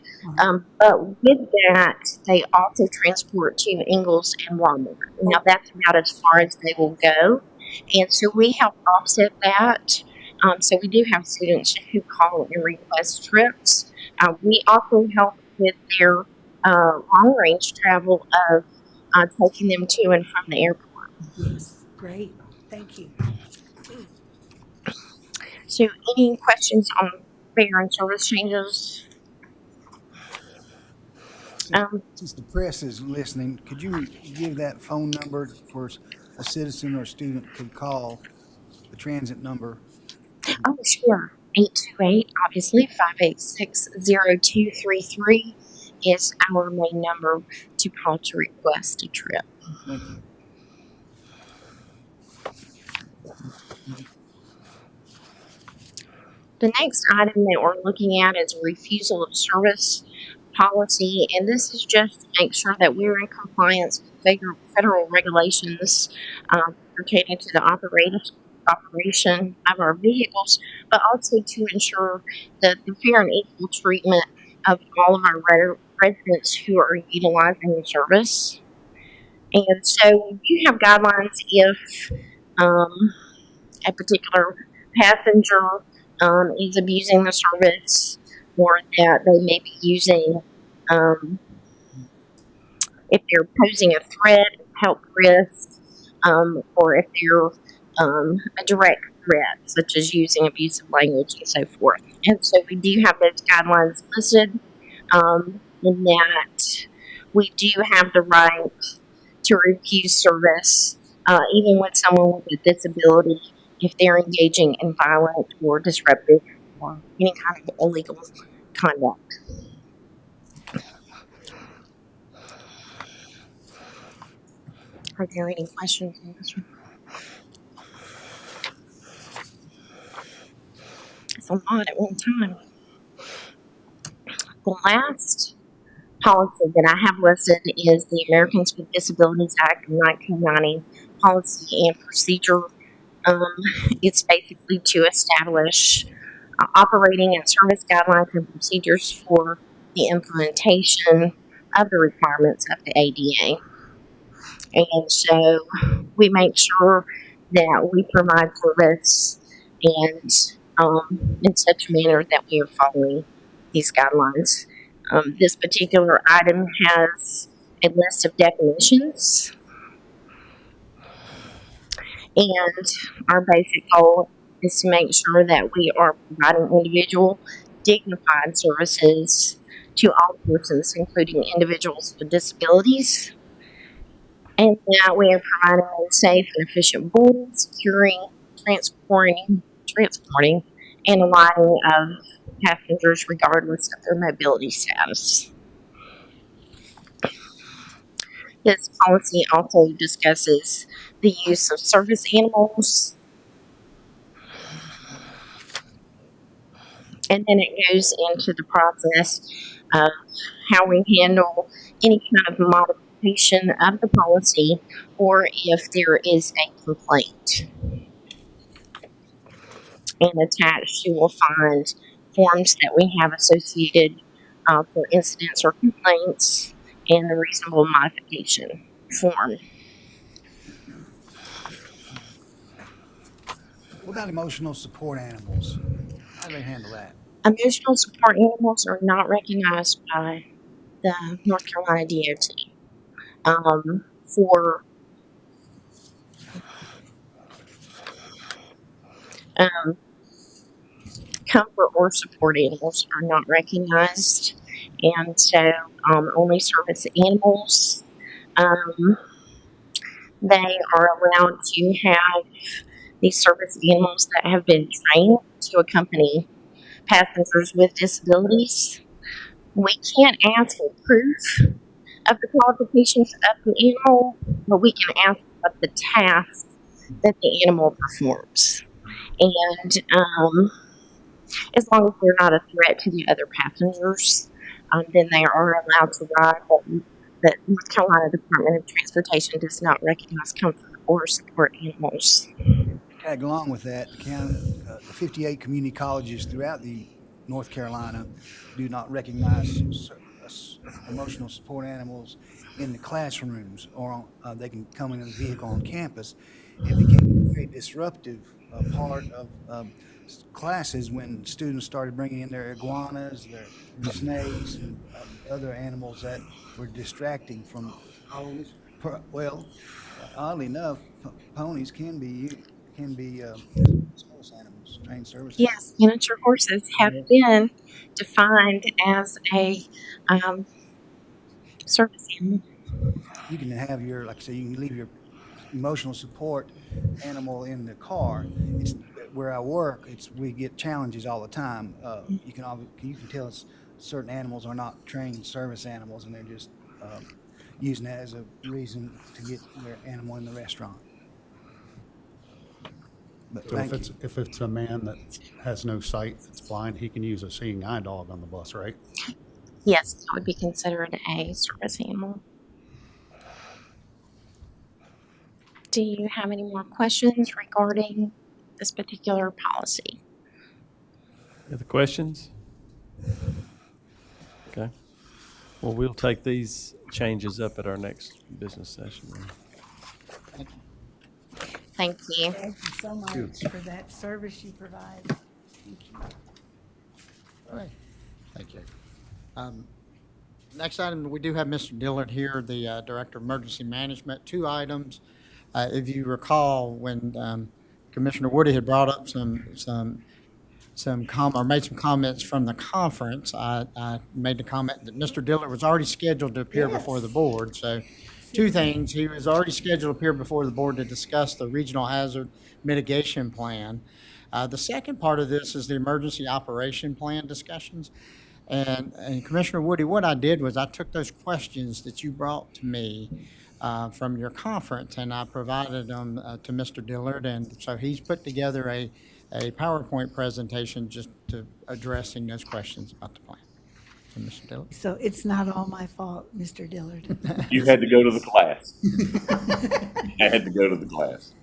But with that, they also transport to Ingalls and Walmart. Now, that's about as far as they will go. And so we help offset that. So we do have students who call and request trips. We also help with their long-range travel of taking them to and from the airport. Yes, great. Thank you. So any questions on fare and service changes? Since the press is listening, could you give that phone number for a citizen or student could call, the transit number? Oh, sure. 828, obviously, 586-0233 is our main number to call to request a trip. Thank you. The next item that we're looking at is a refusal of service policy, and this is just to make sure that we're in compliance with federal regulations pertaining to the operation of our vehicles, but also to ensure that the fair and equal treatment of all of our residents who are utilizing the service. And so we do have guidelines if a particular passenger is abusing the service, or that they may be using, if they're posing a threat, health risk, or if they're a direct threat, such as using abusive language and so forth. And so we do have those guidelines listed, in that we do have the right to refuse service, even with someone with a disability, if they're engaging in violent or disruptive or any kind of illegal conduct. Are there any questions on this one? It's a lot at one time. The last policy that I have listed is the Americans with Disabilities Act of 1990 policy and procedure. It's basically to establish operating and service guidelines and procedures for the implementation of the requirements of the ADA. And so we make sure that we provide service and in such a manner that we are following these guidelines. This particular item has a list of definitions. And our basic goal is to make sure that we are providing individual, dignified services to all persons, including individuals with disabilities, and that we are providing them safe and efficient boarding, securing, transporting, and alighting of passengers regardless of their mobility status. This policy also discusses the use of service animals, and then it goes into the process of how we handle any kind of modification of the policy or if there is a complaint. And attached, you will find forms that we have associated for incidents or complaints and the reasonable modification form. What about emotional support animals? How do they handle that? Emotional support animals are not recognized by the North Carolina DOT. For comfort or support animals are not recognized, and so only service animals. They are allowed to have these service animals that have been trained to accompany passengers with disabilities. We can't ask for proof of the qualifications of the animal, but we can ask of the task that the animal performs. And as long as they're not a threat to the other passengers, then they are allowed to ride. But the North Carolina Department of Transportation does not recognize comfort or support animals. Tag along with that, the 58 community colleges throughout the North Carolina do not recognize emotional support animals in the classrooms, or they can come in a vehicle on campus. It became a very disruptive part of classes when students started bringing in their iguanas, their snakes, and other animals that were distracting from. Well, oddly enough, ponies can be service animals, trained service. Yes, miniature horses have been defined as a service animal. You can have your, like I say, you can leave your emotional support animal in the car. It's where I work. We get challenges all the time. You can tell us certain animals are not trained service animals, and they're just using that as a reason to get their animal in the restaurant. But So if it's a man that has no sight, that's blind, he can use a seeing eye dog on the bus, right? Yes, that would be considered a service animal. Do you have any more questions regarding this particular policy? Any other questions? Okay. Well, we'll take these changes up at our next business session. Thank you. Thank you so much for that service you provide. Thank you. All right. Thank you. Next item, we do have Mr. Dillard here, the Director of Emergency Management. 2 items. If you recall, when Commissioner Woody had brought up made some comments from the conference, I made the comment that Mr. Dillard was already scheduled to appear before the board. So 2 things. He was already scheduled to appear before the board to discuss the Regional Hazard Mitigation Plan. The second part of this is the Emergency Operation Plan discussions. And Commissioner Woody, what I did was I took those questions that you brought to me from your conference, and I provided them to Mr. Dillard, and so he's put together a PowerPoint presentation just to addressing those questions about the plan. So, Mr. Dillard. So it's not all my fault, Mr. Dillard. You had to go to the class. I had to go to the class.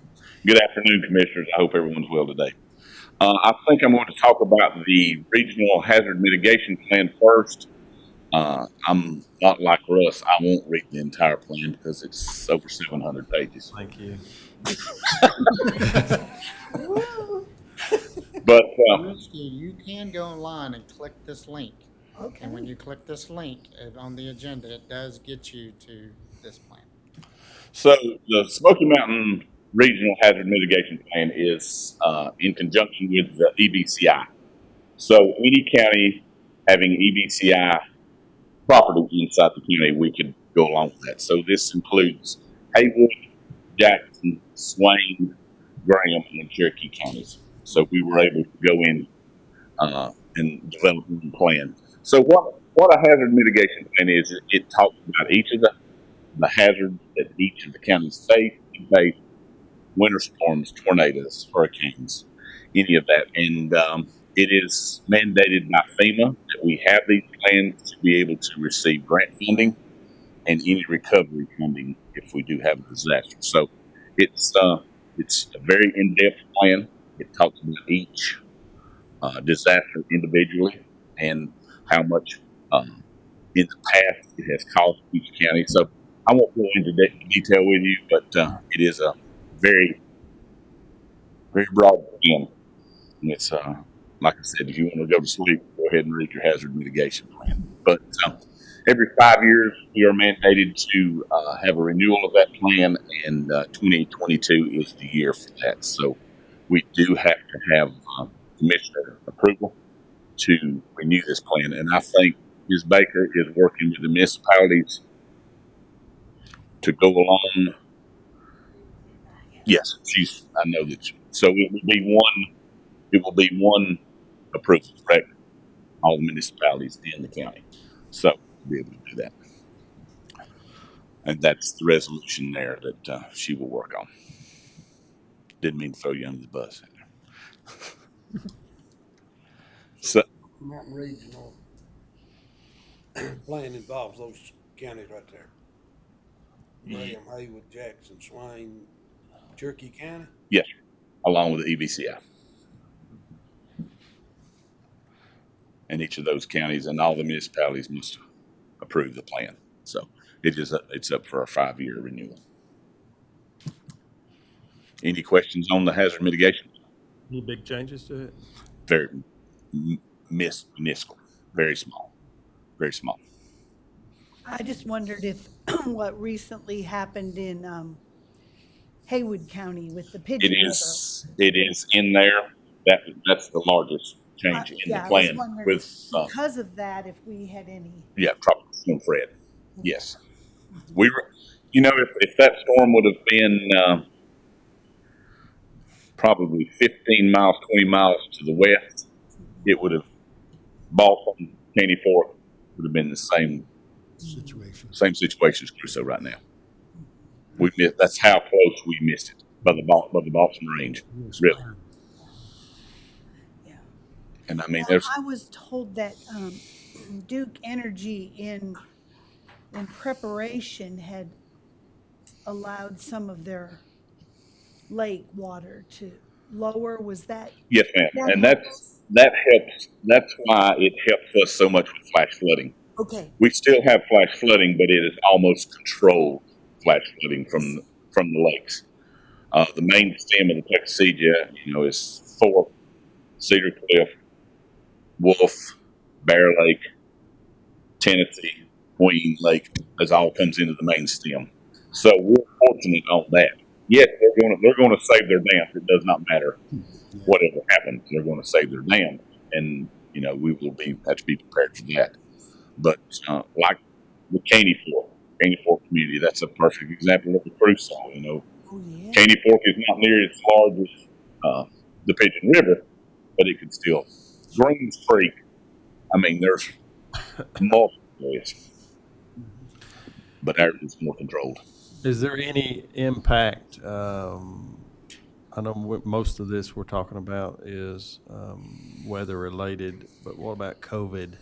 Good afternoon, Commissioners. I hope everyone's well today. I think I'm going to talk about the Regional Hazard Mitigation Plan first. I'm not like Russ. I won't read the entire plan because it's over 700 pages. Thank you. But You can go online and click this link. And when you click this link on the agenda, it does get you to this plan. So the Smoky Mountain Regional Hazard Mitigation Plan is in conjunction with the EBCI. So any county having EBCI property inside the county, we could go along with that. So this includes Haywood, Jackson, Swain, Graham, and Cherokee counties. So we were able to go in and develop a plan. So what a hazard mitigation plan is, it talks about each of the hazards that each of the counties face, winter storms, tornadoes, hurricanes, any of that. And it is mandated by FEMA that we have these plans to be able to receive grant funding and any recovery funding if we do have a disaster. So it's a very in-depth plan. It talks about each disaster individually and how much in the past it has cost each county. So I won't go into detail with you, but it is a very, very broad plan. And it's like I said, if you want to go to sleep, go ahead and read your hazard mitigation plan. But every 5 years, we are mandated to have a renewal of that plan, and 2022 is the year for that. So we do have to have commissioner approval to renew this plan. And I think Ms. Baker is working with the municipalities to go along. Yes, I know that. So it will be one approval, correct? All the municipalities in the county. So we'll be able to do that. And that's the resolution there that she will work on. Didn't mean to throw you under the bus. So Mountain Regional plan involves those counties right there. Graham, Haywood, Jackson, Swain, Cherokee County. yes, along with the EBCI. And each of those counties and all the municipalities must approve the plan. So it's up for a 5-year renewal. Any questions on the hazard mitigation? Any big changes to it? Very minuscule, very small, very small. I just wondered if what recently happened in Haywood County with the Pigeon It is in there. That's the largest change in the I was plan wondering with because of that, if we had any. Tropical Storm Fred. Yes, we were. You know, if that storm would have been probably 15 miles, 20 miles to the west, it would have Balsam, Caney Fork would have been the same situation as Crusoe right now. That's how close we missed it by the Balsam Range, really. Yeah. And I mean, I was told that Duke Energy in preparation had allowed some of their lake water to lower. Was that? Yes, ma'am. And that helps. That's why it helps us so much with flash flooding. Okay. We still have flash flooding, but it is almost controlled flash flooding from the lakes. The main stem of the Tuckasegee, is Thorpe, Cedar Cliff, Wolf, Bear Lake, Tennessee, Queen Lake. It all comes into the main stem. So we're fortunate on that. Yes, they're going to save their dams. It does not matter whatever happens. They're going to save their dams, and we will have to be prepared for that. But like the Caney Fork community, that's a perfect example of the Crusoe. Oh, yeah. Caney Fork is not near as large as the Pigeon River, but it could still. Greens Creek, I mean, there's multiple ways, but ours is more controlled. Is there any impact? I know most of this we're talking about is weather related, but what about COVID?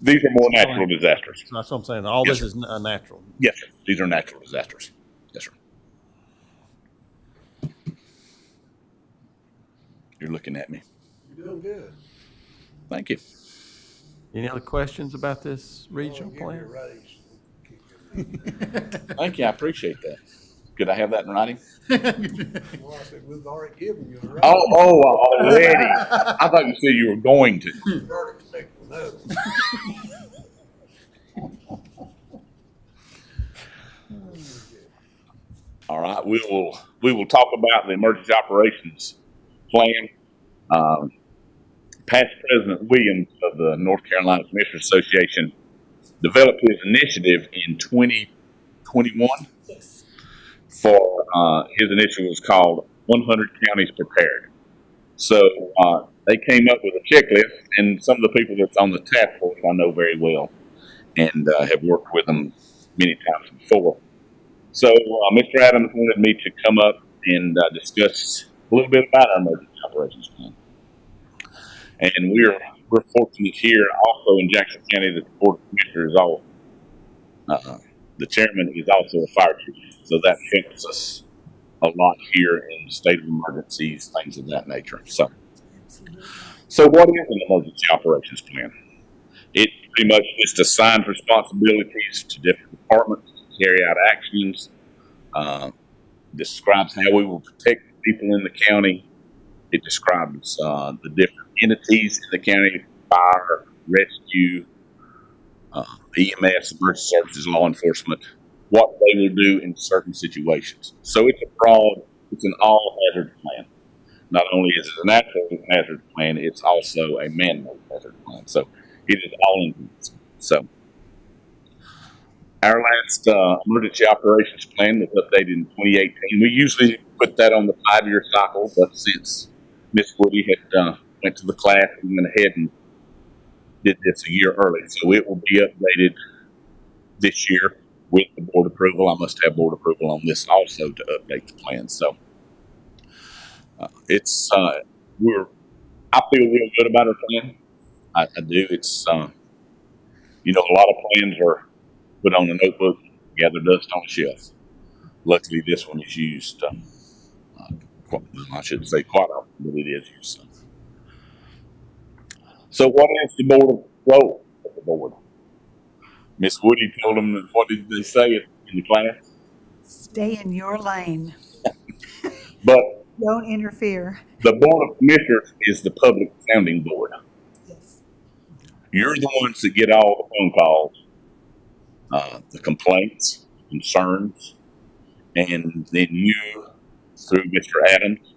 These are more natural disasters. That's what I'm saying. All Yes, this is natural. Yes, sir. These are natural disasters. Yes, sir. You're looking at me. You're doing good. Thank you. Any other questions about this regional Give me a plan? raise. Thank you. I appreciate that. Could I have that in writing? Well, I said, we've already given you a raise. Already. I thought you said you were going to. You weren't expecting another. All right, we will talk about the emergency operations plan. Past President Williams of the North Carolina Commissioners Association developed his initiative in 2021. Yes. For his initiative was called 100 Counties Prepared. So they came up with a checklist, and some of the people that's on the task force I know very well, and have worked with them many times before. So Mr. Adams wanted me to come up and discuss a little bit about our emergency operations plan. And we're fortunate here also in Jackson County that the Board of Commissioners is all, the chairman is also a fire chief. So that helps us a lot here in the state of emergencies, things of that nature. So what is an emergency operations plan? It pretty much just assigns responsibilities to different departments to carry out actions, describes how we will protect people in the county. It describes the different entities in the county: fire, rescue, EMS, emergency services, law enforcement, what they will do in certain situations. So it's an all hazard plan. Not only is it a natural hazard plan, it's also a man-made hazard plan. So it is all inclusive. So our last emergency operations plan was updated in 2018. We usually put that on the 5-year cycle, but since Miss Woody had went to the class, we went ahead and did this a year early. So it will be updated this year with the board approval. I must have board approval on this also to update the plan. So I feel real good about our plan. I do. It's a lot of plans are put on a notebook, gather dust on a shelf. Luckily, this one is used. I shouldn't say quite often, but it is used. So what is the board role of the board? Miss Woody told them, what did they say in the class? Stay in your lane. But Don't interfere. the Board of Commissioners is the public sounding board. Yes. You're the ones that get all the phone calls, the complaints, concerns, and then you, through Mr. Adams,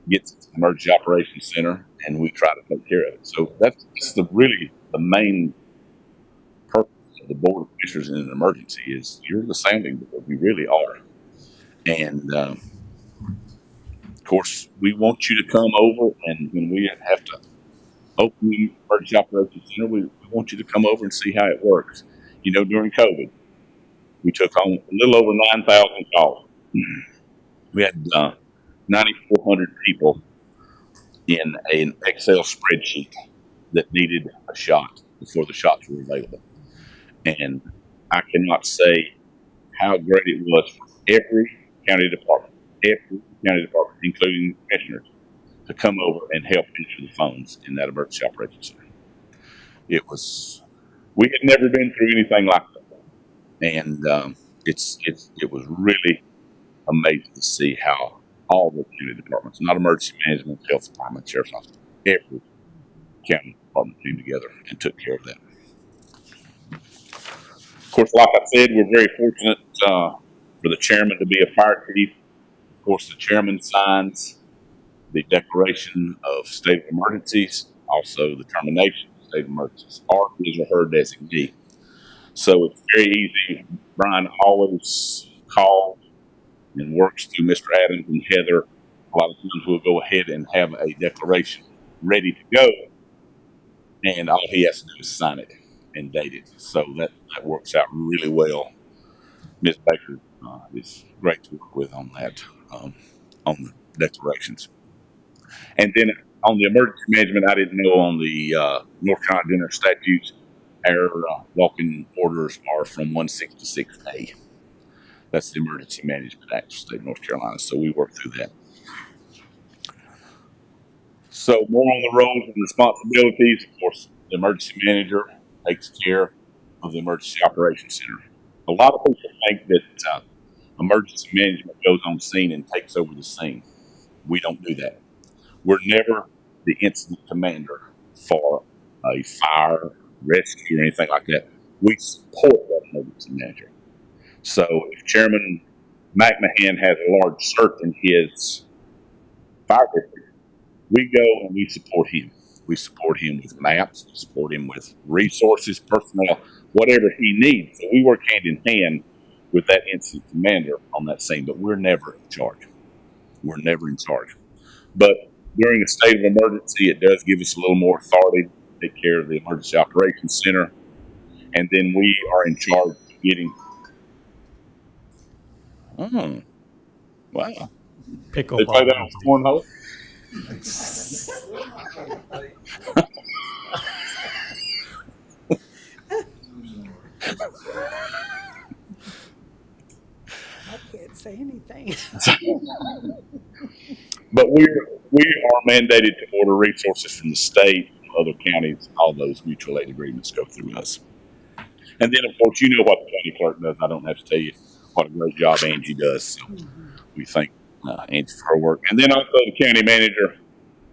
gets to the Emergency Operations Center, and we try to take care of it. So that's really the main purpose of the Board of Commissioners in an emergency is you're the sounding board. You really are. And of course, we want you to come over, and when we have to open the Emergency Operations Center, we want you to come over and see how it works. During COVID, we took on a little over 9,000 calls. We had 9,400 people in an Excel spreadsheet that needed a shot before the shots were available. And I cannot say how great it was for every county department, including the commissioners, to come over and help answer the phones in that emergency operations center. We had never been through anything like that. And it was really amazing to see how all the county departments, not emergency management, health department, sheriff's office, every county department came together and took care of that. Of course, like I said, we're very fortunate for the chairman to be a fire chief. Of course, the chairman signs the declaration of state of emergencies, also the termination of state of emergencies, or his or her designee. So it's very easy. Brian always calls and works through Mr. Adams and Heather. A lot of times we'll go ahead and have a declaration ready to go, and all he has to do is sign it and date it. So that works out really well. Ms. Baker is great to work with on that, on the declarations. And then on the emergency management, I didn't know on the North Carolina General Statutes, our walking orders are from 166A. That's the Emergency Management Act of the state of North Carolina. So we work through that. So more on the roles and responsibilities. Of course, the emergency manager takes care of the Emergency Operations Center. A lot of people think that emergency management goes on scene and takes over the scene. We don't do that. We're never the incident commander for a fire, rescue, or anything like that. We support that emergency manager. So if Chairman McMahon has a large search in his fire district, we go and we support him. We support him with maps, we support him with resources, personnel, whatever he needs. So we work hand in hand with that incident commander on that scene, but we're never in charge. We're never in charge. But during a state of emergency, it does give us a little more authority to take care of the Emergency Operations Center. And then we are in charge of getting. Oh, wow. Pickle They play that on cornhole? I can't say anything. But we are mandated to order resources from the state, from other counties. All those mutual aid agreements go through us. And then, of course, you know what the county clerk does. I don't have to tell you what a great job Angie does. So we thank Angie for her work. And then also the county manager.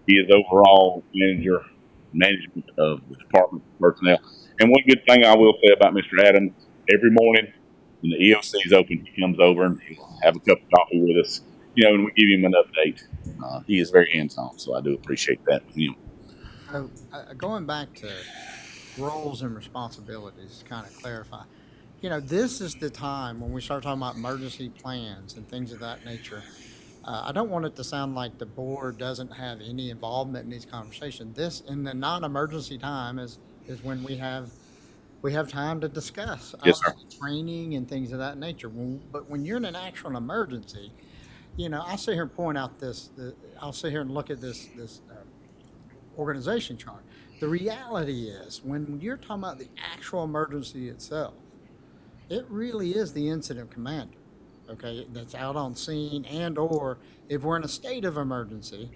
He is overall management of the department personnel. And one good thing I will say about Mr. Adams, every morning when the EOC is open, he comes over and he'll have a cup of coffee with us, and we give him an update. He is very hands-on, so I do appreciate that with him. So, going back to roles and responsibilities, to kind of clarify, this is the time when we start talking about emergency plans and things of that nature. I don't want it to sound like the board doesn't have any involvement in these conversations. This, in the non-emergency time, is when we have time to discuss Yes, sir. training and things of that nature. But when you're in an actual emergency, I'll sit here and point out I'll sit here and look at this organization chart. The reality is, when you're talking about the actual emergency itself, it really is the incident commander, okay, that's out on scene, and or if we're in a state of emergency,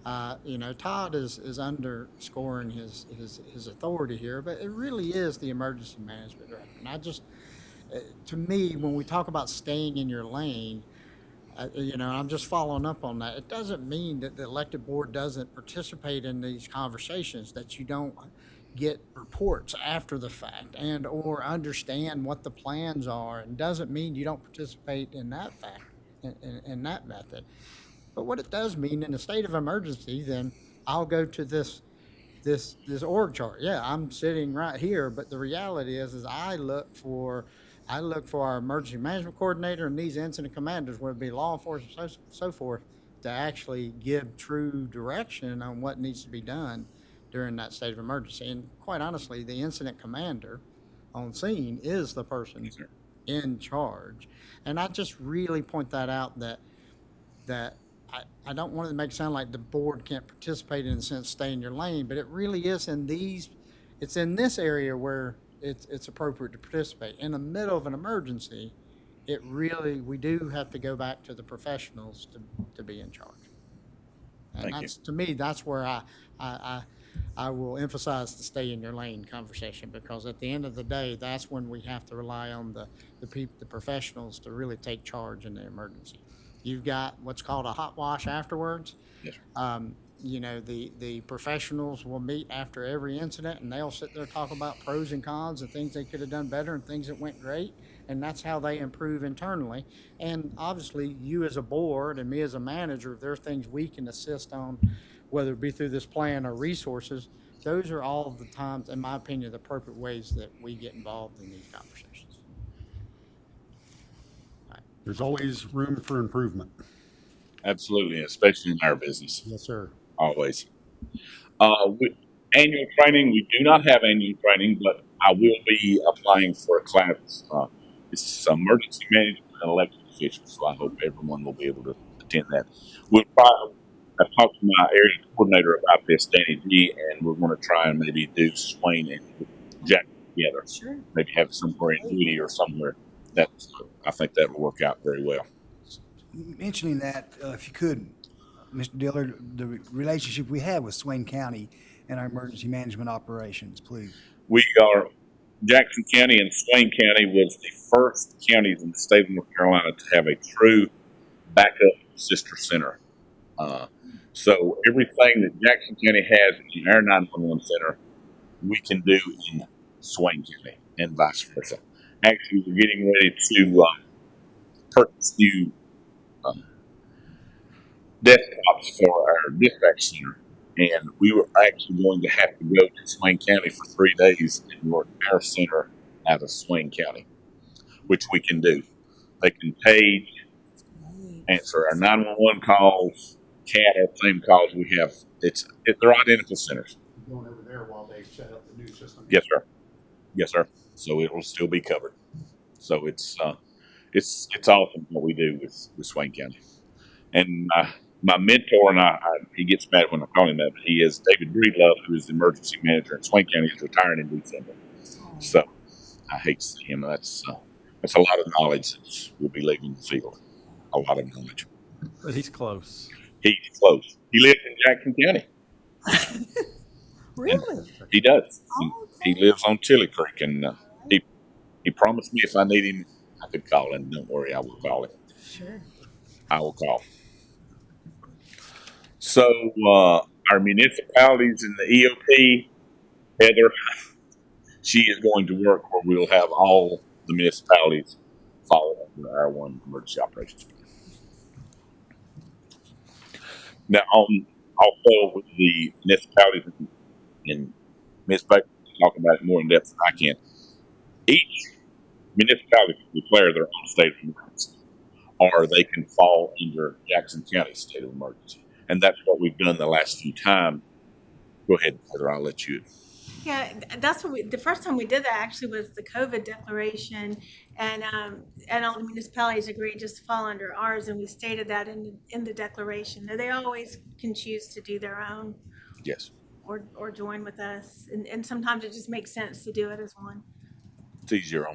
Todd is underscoring his authority here, but it really is the emergency management director. And to me, when we talk about staying in your lane, I'm just following up on that. It doesn't mean that the elected board doesn't participate in these conversations, that you don't get reports after the fact and or understand what the plans are, and doesn't mean you don't participate in that fact, in that method. But what it does mean, in a state of emergency, then I'll go to this org chart. Yeah, I'm sitting right here, but the reality is I look for our emergency management coordinator and these incident commanders, whether it be law enforcement, so forth, to actually give true direction on what needs to be done during that state of emergency. And quite honestly, the incident commander on scene is the person in charge. And I just really point that out, that I don't want it to make it sound like the board can't participate in the sense stay in your lane, but it really is it's in this area where it's appropriate to participate. In the middle of an emergency, we do have to go back to the professionals to be in charge. And to me, that's where I will emphasize the stay in your lane conversation, because at the end of the day, that's when we have to rely on the professionals to really take charge in the emergency. You've got what's called a hot wash afterwards. Yes, The professionals will meet after every incident, and they'll sit there and talk about pros and cons and things they could have done better and things that went great. And that's how they improve internally. And obviously, you as a board and me as a manager, if there are things we can assist on, whether it be through this plan or resources, those are all the times, in my opinion, the appropriate ways that we get involved in these conversations. There's always room for improvement. Absolutely, especially in our business. Yes, sir. Always. With annual training, we do not have annual training, but I will be applying for a class. It's emergency management and elected officials, so I hope everyone will be able to attend that. I've talked to my area coordinator about this, Danny G, and we're going to try and maybe do Swain and Jack together. Sure. Maybe have it somewhere in Woody or somewhere. I think that will work out very well. Mentioning that, if you could, Mr. Dillard, the relationship we have with Swain County and our emergency management operations, please. We are Jackson County and Swain County was the first counties in the state of North Carolina to have a true backup sister center. So everything that Jackson County has in our 911 center, we can do in Swain County and vice versa. Actually, we're getting ready to purchase new desktops for our dispatch center. And we were actually going to have to go to Swain County for 3 days and work our center out of Swain County, which we can do. They can page, answer our 911 calls, CAT, our same calls we have. They're identical centers. Going over there while they set up the new system. Yes, sir. Yes, sir. So it will still be covered. So it's awesome what we do with Swain County. And my mentor, and he gets mad when I call him that, but he is David Breedlove, who is the emergency manager in Swain County. He's retiring in December. So I hate to see him. That's a lot of knowledge that will be leaving the field. A lot of knowledge. But he's close. He's close. He lives in Jackson County. Really? He does. Oh, He lives on Chili Creek, and he promised me if I need him, I could call him. Don't worry, I will call him. Sure. I will call. So our municipalities in the EOP, Heather, she is going to work where we'll have all the municipalities follow under our one emergency operations plan. Now, also with the municipalities, and Ms. Baker can talk about it more in depth than I can, each municipality can declare their own state of emergency, or they can fall under Jackson County state of emergency. And that's what we've done the last few times. Go ahead, Heather, I'll let you. Yeah, that's what the first time we did that actually was the COVID declaration, and all the municipalities agreed just to fall under ours, and we stated that in the declaration. They always can choose to do their own Yes. or join with us, and sometimes it just makes sense to do it as one. It's easier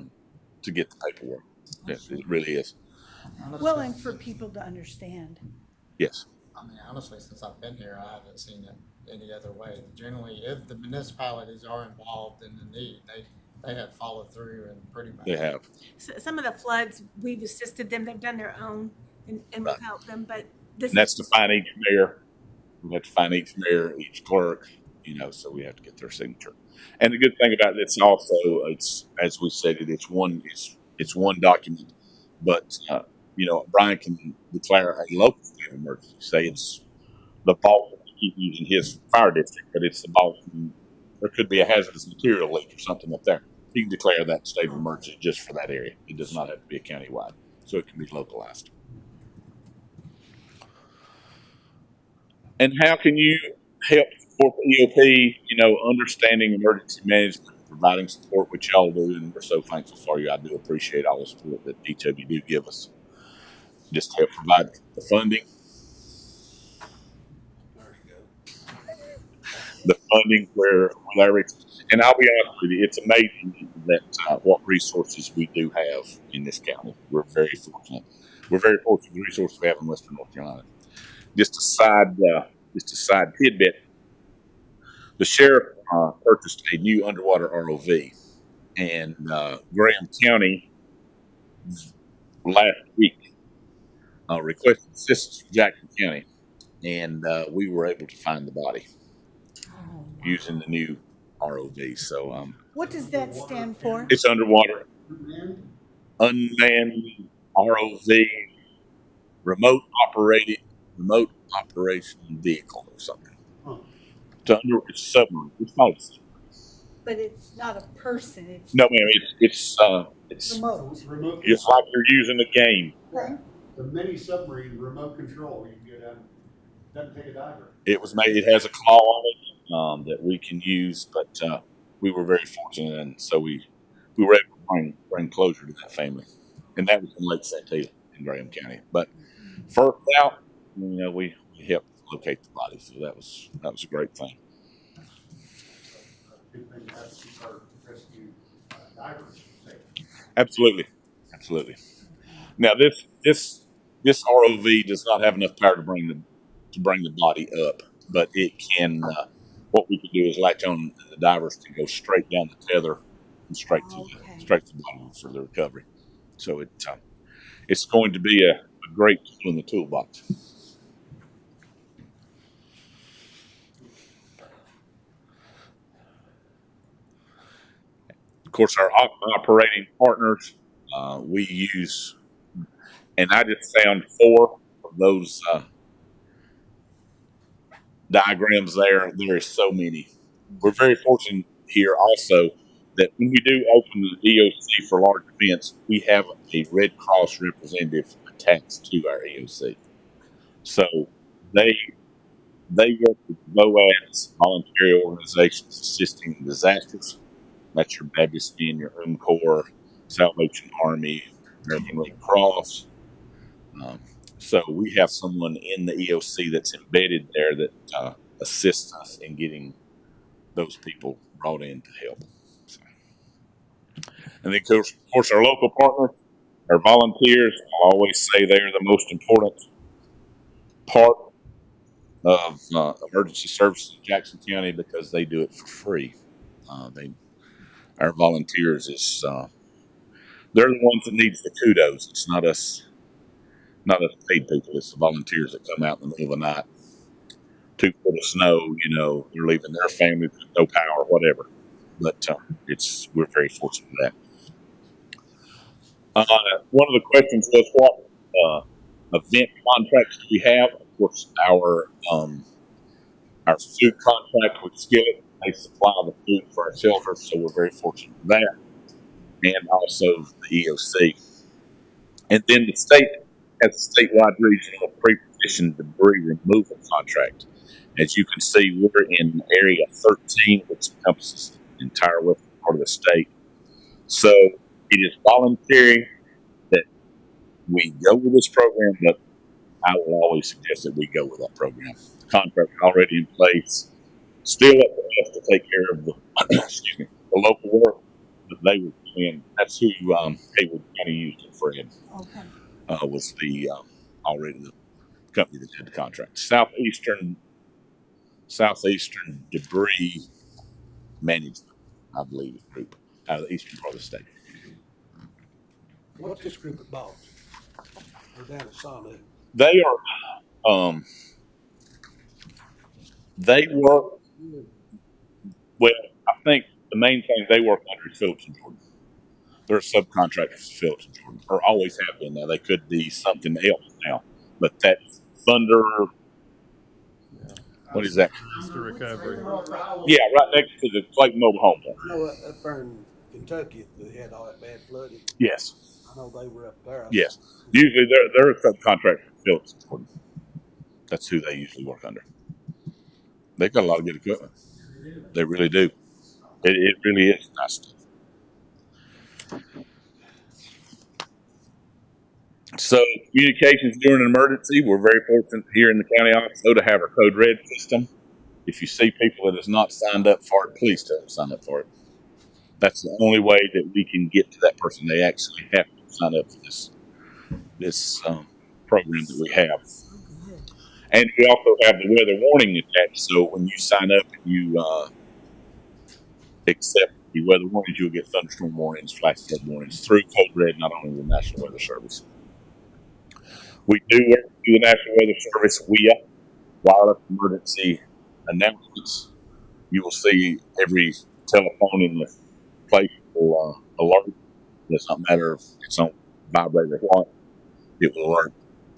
to get the paperwork. It really is. Well, and for people to understand. Yes. I mean, honestly, since I've been here, I haven't seen it any other way. Generally, if the municipalities are involved in the need, they have followed through and pretty much. They have. So some of the floods, we've assisted them. They've done their own, and we've helped them. But this And that's to find each mayor. We have to find each mayor, each clerk, so we have to get their signature. And the good thing about this also, it's, as we said, it's one document, but, Brian can declare a local state of emergency. Say it's the Baltimore, keep using his fire district, but it's the Baltimore, there could be a hazardous material leak or something up there. He can declare that state of emergency just for that area. It does not have to be a countywide, so it can be localized. And how can you help support the EOP, understanding emergency management, providing support, which y'all do, and we're so thankful for you. I do appreciate all the support that each of you do give us. Just to help provide the funding. There you go. The funding and I'll be honest with you, it's amazing that what resources we do have in this county. We're very fortunate. We're very fortunate with the resources we have in Western North Carolina. Just a side tidbit. The sheriff purchased a new underwater ROV, and Graham County last week requested assistance from Jackson County, and we were able to find the body using the new ROV. So What does that stand for? it's underwater, unmanned ROV, remote operation vehicle or something. It's a submarine. It's called a submarine. But it's not a person, it's No, ma'am. It's remote. Remote. it's like you're using a game. Okay. The mini submarine remote control, you can get out, doesn't take a diver. It was made. It has a claw on it that we can use, but we were very fortunate, and so we were able to bring closure to that family, and that was in Lake Santia in Graham County. But first out, we helped locate the body, so that was a great thing. Good thing to have to keep our rescue divers safe. Absolutely. Now this ROV does not have enough power to bring the body up, but it can. What we can do is latch on, the divers can go straight down the tether and straight to Okay. the bottom for the recovery. So it's going to be a great tool in the toolbox. Of course, our operating partners, we use, and I just found 4 of those diagrams there. There are so many. We're very fortunate here also that when we do open the EOC for large events, we have a Red Cross representative attached to our EOC. So they work with VOADs, voluntary organizations assisting in disasters. That's your Baptist Inn, your Corps, Salvation Army, American Red Cross. So we have someone in the EOC that's embedded there that assists us in getting those people brought in to help. So. And then, of course, our local partners, our volunteers, I always say they're the most important part of emergency services in Jackson County because they do it for free. Our volunteers they're the ones that needs the kudos. It's not us paid people. It's the volunteers that come out in the middle of the night, 2 foot of snow. They're leaving their family with no power, whatever. But we're very fortunate for that. One of the questions was what event contracts do we have? Of course, our food contract with Skillet. They supply the food for our shelter, so we're very fortunate for that. And also the EOC. And then the state has a statewide regional pre-position debris removal contract. As you can see, we're in Area 13, which encompasses the entire western part of the state. So it is voluntary that we go with this program, but I will always suggest that we go with that program. The contract already in place. Still up to us to take care of the the local work that they would come in. That's who Haywood County used it, Fred. Okay. Was already the company that had the contract. Southeastern Debris Management, I believe, is the group out of the eastern part of the state. What's this group at Boston? They're down at Sonu. They are, they work, well, I think the main thing they work under is Phillips and Jordan. They're a subcontractor for Phillips and Jordan, or always have been. Now, they could be something else now, but that's Thunder, what is that? The recovery. Yeah, right next to the Clayton Mobile Home Park. You know, up there in Kentucky, they had all that bad flooding. Yes. I know they were up there. Yes. Usually they're a subcontractor for Phillips and Jordan. That's who they usually work under. They've got a lot of good equipment. They really do. It really is nice stuff. So communications during an emergency, we're very fortunate here in the county also to have our Code Red system. If you see people that has not signed up for it, please tell them to sign up for it. That's the only way that we can get to that person. They actually have to sign up for this program that we have. And we also have the weather warning attached. So when you sign up and you accept the weather warnings, you'll get thunderstorm warnings, flash flood warnings through Code Red, not only the National Weather Service. We do work through the National Weather Service via wireless emergency announcements. You will see every telephone in the place will alert. It does not matter if it's on vibrator or what, it will alert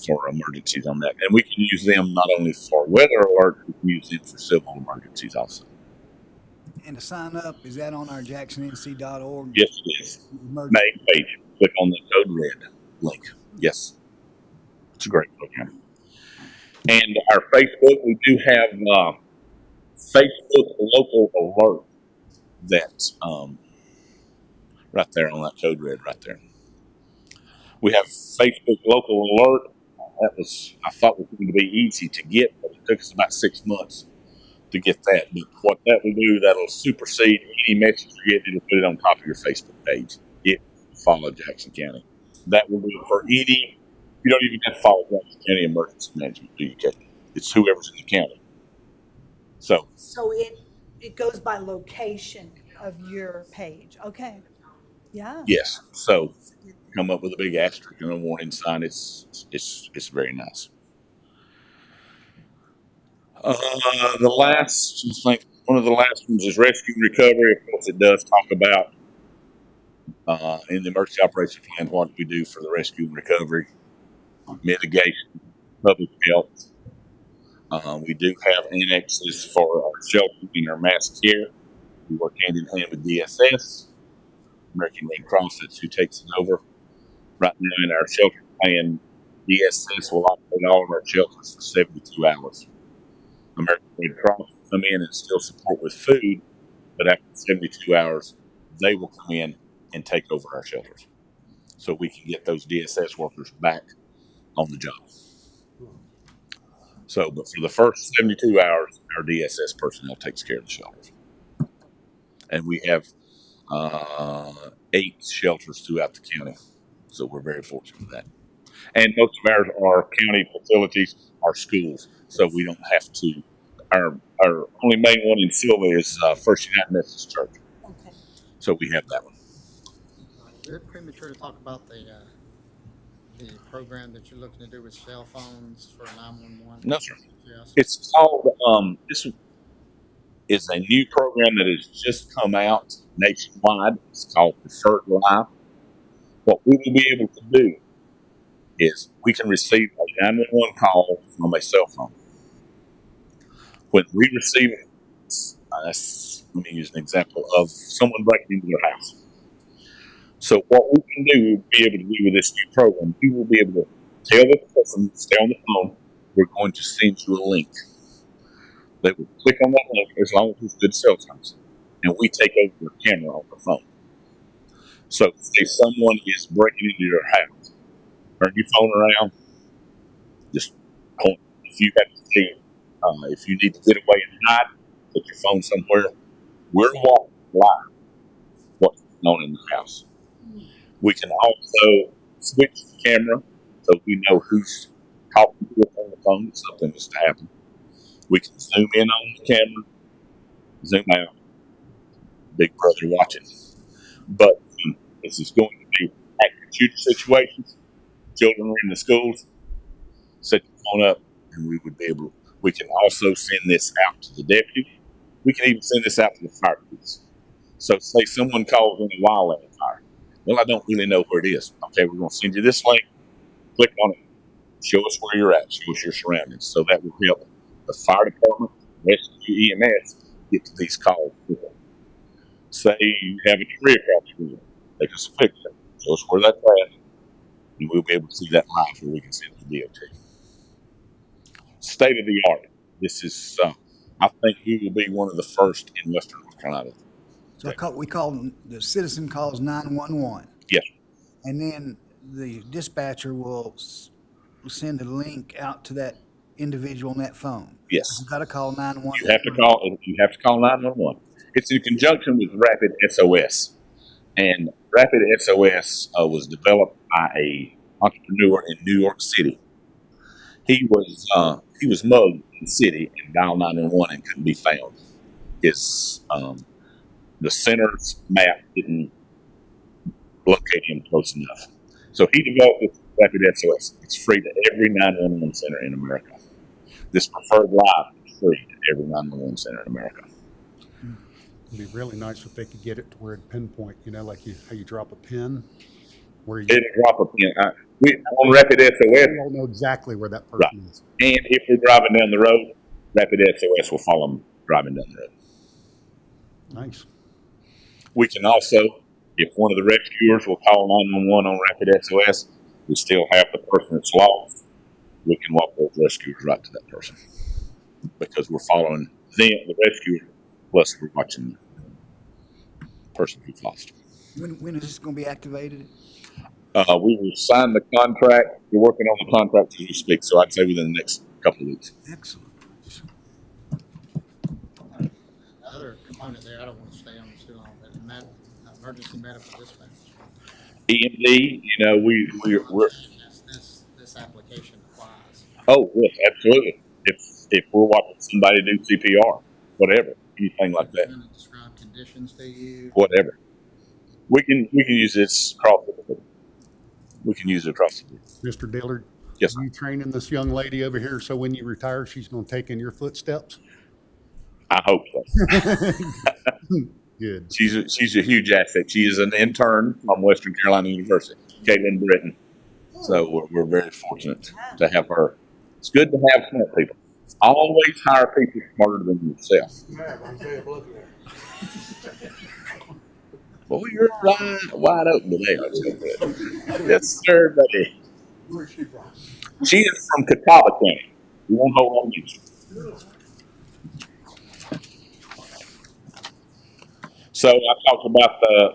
for emergencies on that. And we can use them not only for weather alerts, we can use them for civil emergencies also. And to sign up, is that on our jacksonnc.org? Yes, it is. Main page. Click on the Code Red link. Yes. It's a great program. And our Facebook, we do have Facebook local alert that's right there on that Code Red right there. We have Facebook local alert. I thought was going to be easy to get, but it took us about 6 months to get that. But what that will do, that'll supersede any message you get. It'll put it on top of your Facebook page if you follow Jackson County. That will do it for any. You don't even have to follow Jackson County Emergency Management, do you, Kathy? It's whoever's in the county. So it goes by location. of your page. Okay. Yeah. Yes. So come up with a big asterisk and a warning sign. It's very nice. The last, I think one of the last ones is rescue and recovery. Of course, it does talk about in the emergency operation plan what we do for the rescue and recovery, mitigation, public health. We do have annexes for our shelter and our mass care. We work hand in hand with DSS, American Red Cross. That's who takes it over. Right now in our shelter plan, DSS will operate all of our shelters for 72 hours. American Red Cross will come in and still support with food, but after 72 hours, they will come in and take over our shelters so we can get those DSS workers back on the job. So, but for the first 72 hours, our DSS personnel takes care of the shelters. And we have 8 shelters throughout the county. So we're very fortunate with that. And most of ours are county facilities, are schools. So we don't have to. Our only main one in Silva is First United Methodist Church. Okay. So we have that one. Is it premature to talk about the program that you're looking to do with cell phones for 911? No, sir. Yes. It's called, this is a new program that has just come out nationwide. It's called Preferred Life. What we will be able to do is we can receive a 911 call from a cell phone. When we receive, let me use an example of someone breaking into their house. So what we can do, we'll be able to do with this new program, we will be able to tell this person, stay on the phone, we're going to send you a link. They will click on that link as long as it's good cell service, and we take over the camera on the phone. So say someone is breaking into your house, turn your phone around, just point. If you have to see, if you need to get away and hide, put your phone somewhere. We're watching live what's going on in the house. We can also switch the camera so we know who's talking to us on the phone if something was to happen. We can zoom in on the camera, zoom out. Big brother watching. But this is going to be active shooter situations. Children are in the schools. Set your phone up, and we can also send this out to the deputy. We can even send this out to the fire police. So say someone calls in a wildland fire. Well, I don't really know where it is. Okay, we're going to send you this link. Click on it. Show us where you're at. Show us your surroundings. So that will help the fire department, rescue, EMS get to these calls. Say you have a tree across the road. Take us a picture. Show us where that's at. And we'll be able to see that live where we can send it to DOT. State of the art. This is, I think we will be one of the first in Western North Carolina. So we call the citizen calls 911. Yes. And then the dispatcher will send a link out to that individual on that phone. Yes. You've got to call 911. You have to call 911. It's in conjunction with Rapid SOS. And Rapid SOS was developed by a entrepreneur in New York City. He was mugged in the city and dialed 911 and couldn't be found. His the center's map didn't locate him close enough. So he developed this Rapid SOS. It's free to every 911 center in America. This Preferred Life is free to every 911 center in America. It'd be really nice if they could get it to where it pinpoint, like how you drop a pin, where you It'll drop a pin. On Rapid SOS, don't know exactly where that person is. and if they're driving down the road, Rapid SOS will follow them driving down the road. Nice. We can also, if one of the rescuers will call 911 on Rapid SOS, we still have the person that's lost. We can walk those rescuers right to that person because we're following them, the rescuer, plus we're watching the person who's lost. When is this going to be activated? We will sign the contract. We're working on the contract as we speak, so I'd say within the next couple of weeks. Excellent. Another component there, I don't want to stay on this too long, but emergency medical dispatch. EMD, we're This application applies. oh yes, absolutely. If we're watching somebody do CPR, whatever, anything like that. Describe, can additions to you? whatever. We can use this across the board. We can use it across the board. Mr. Dillard? Yes, You training this young lady over here so when you retire, she's going to take in your footsteps? I hope so. Good. She's a huge asset. She is an intern from Western Carolina University, Caitlin Britton. So we're very fortunate to have her. It's good to have smart people. Always hire people smarter than yourself. Yeah, I'm very looking at her. Boy, you're wide open today, aren't you? Yes, sir, buddy. Where's she from? She is from Catawba County. You won't hold on to you. So I talked about the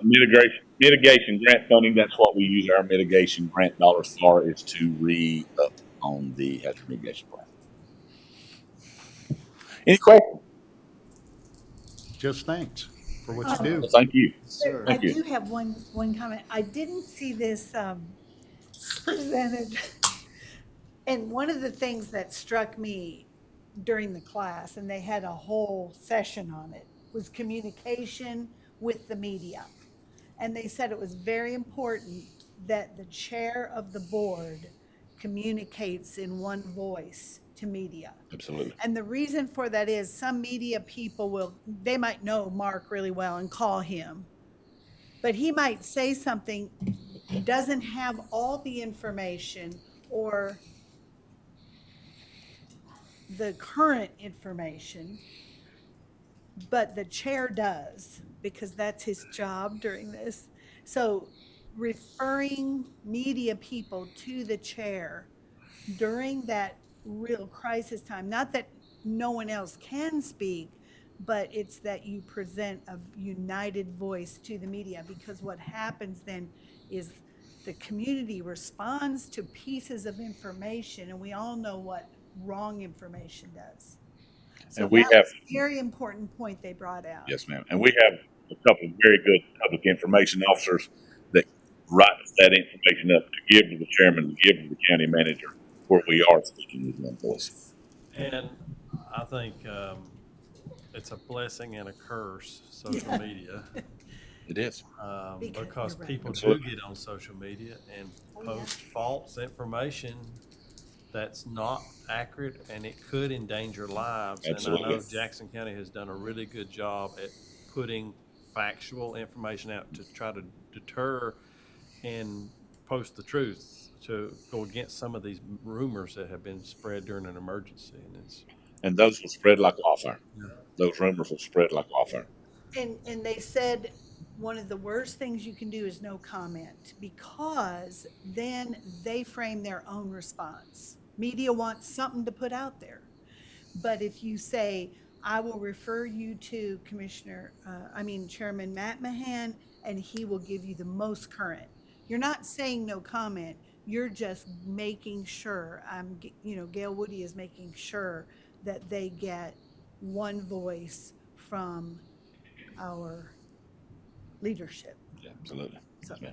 mitigation grant funding. That's what we use our mitigation grant dollars for, is to re-up on the hazard mitigation plan. Any questions? Just thanks for what you do. Well, thank you. I Thank you. do have one comment. I didn't see this presented. And one of the things that struck me during the class, and they had a whole session on it, was communication with the media. And they said it was very important that the chair of the board communicates in one voice to media. Absolutely. And the reason for that is some media people they might know Mark really well and call him, but he might say something, doesn't have all the information or the current information, but the chair does, because that's his job during this. So referring media people to the chair during that real crisis time, not that no one else can speak, but it's that you present a united voice to the media, because what happens then is the community responds to pieces of information, and we all know what wrong information does. So And we that have- was a very important point they brought out. Yes, ma'am. And we have a couple of very good public information officers that writes that information up to give to the chairman, to give to the county manager, where we are speaking with one voice. And I think it's a blessing and a curse, social media, It is. because you're right. people do Absolutely. get on social media and Oh, yeah. post false information that's not accurate, and it could endanger lives. And I Absolutely. know Jackson County has done a really good job at putting factual information out to try to deter and post the truth, to go against some of these rumors that have been spread during an emergency. And it's, And those will spread like wildfire. Those rumors will spread like wildfire. And they said one of the worst things you can do is no comment, because then they frame their own response. Media wants something to put out there. But if you say, I will refer you to Chairman Matt Mahan, and he will give you the most current. You're not saying no comment. You're just making sure, Gail Woody is making sure that they get one voice from our leadership. Yeah, absolutely. So- Yeah.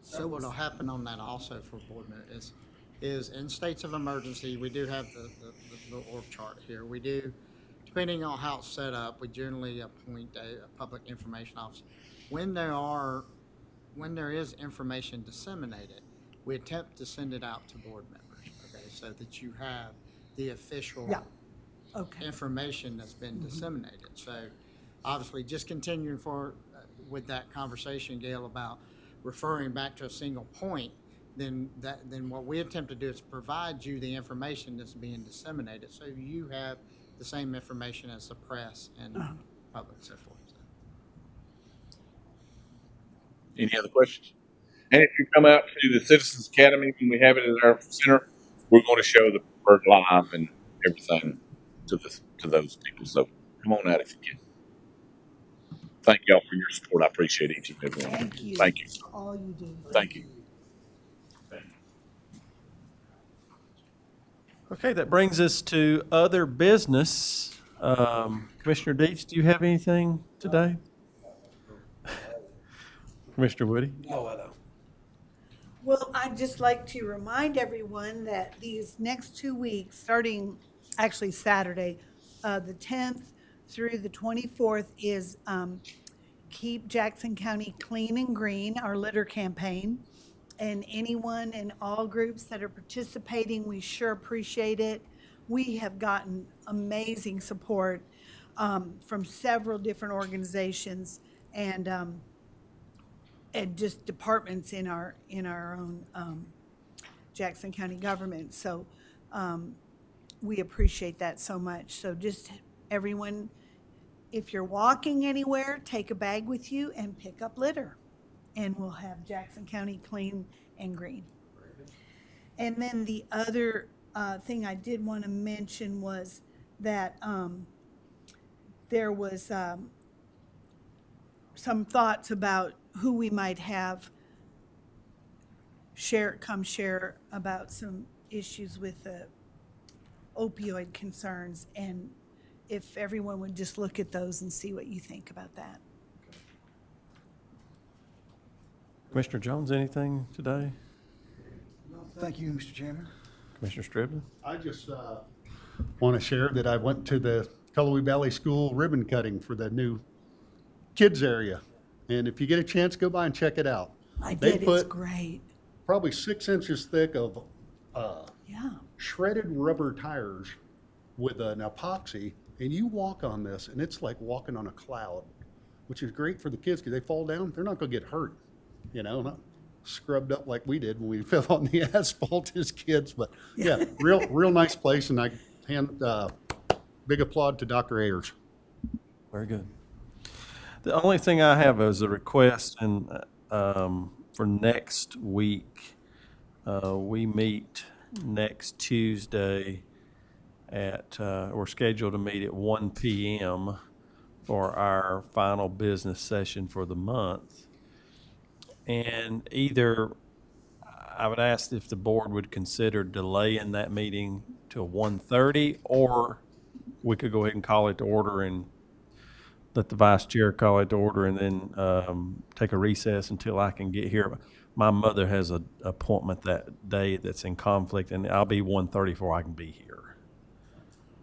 So what'll happen on that also for board members is in states of emergency, we do have the org chart here. We do, depending on how it's set up, we generally appoint a public information officer. When there is information disseminated, we attempt to send it out to board members, okay, so that you have the official Yeah. Okay. information that's been disseminated. So obviously, just continuing with that conversation, Gail, about referring back to a single point, then what we attempt to do is provide you the information that's being disseminated, so you have the same information as the press and public, so forth. Any other questions? And if you come out to the Citizens Academy, when we have it at our center, we're going to show the preferred live and everything to those people. So come on out if you can. Thank y'all for your support. I appreciate each and every one. Thank you. Thank you. For all you do. Thank you. okay, that brings us to other business. Commissioner Deitch, do you have anything today? Commissioner Woody? No, I don't. Well, I'd just like to remind everyone that these next 2 weeks, starting actually Saturday, the 10th through the 24th is Keep Jackson County Clean and Green, our litter campaign. And anyone and all groups that are participating, we sure appreciate it. We have gotten amazing support from several different organizations and just departments in our own Jackson County government. So we appreciate that so much. So just everyone, if you're walking anywhere, take a bag with you and pick up litter. And we'll have Jackson County clean and green. And then the other thing I did want to mention was that there was some thoughts about who we might have share about some issues with the opioid concerns, and if everyone would just look at those and see what you think about that. Commissioner Jones, anything today? Thank you, Mr. Chairman. Commissioner Stribley? I just want to share that I went to the Cullowhee Valley School ribbon cutting for the new kids area. And if you get a chance, go by and check it out. I They did, it's put great. probably 6 inches thick of Yeah. shredded rubber tires with an epoxy, and you walk on this, and it's like walking on a cloud, which is great for the kids because they fall down, they're not going to get hurt, not scrubbed up like we did when we fell on the asphalt as kids. But yeah, real nice place, and I hand big applaud to Dr. Ayers. Very good. The only thing I have is a request, and for next week, we meet next Tuesday we're scheduled to meet at 1 p.m. for our final business session for the month. And either I would ask if the board would consider delaying that meeting till 1:30, or we could go ahead and call it to order and let the vice chair call it to order, and then take a recess until I can get here. My mother has an appointment that day that's in conflict, and I'll be 1:30 before I can be here.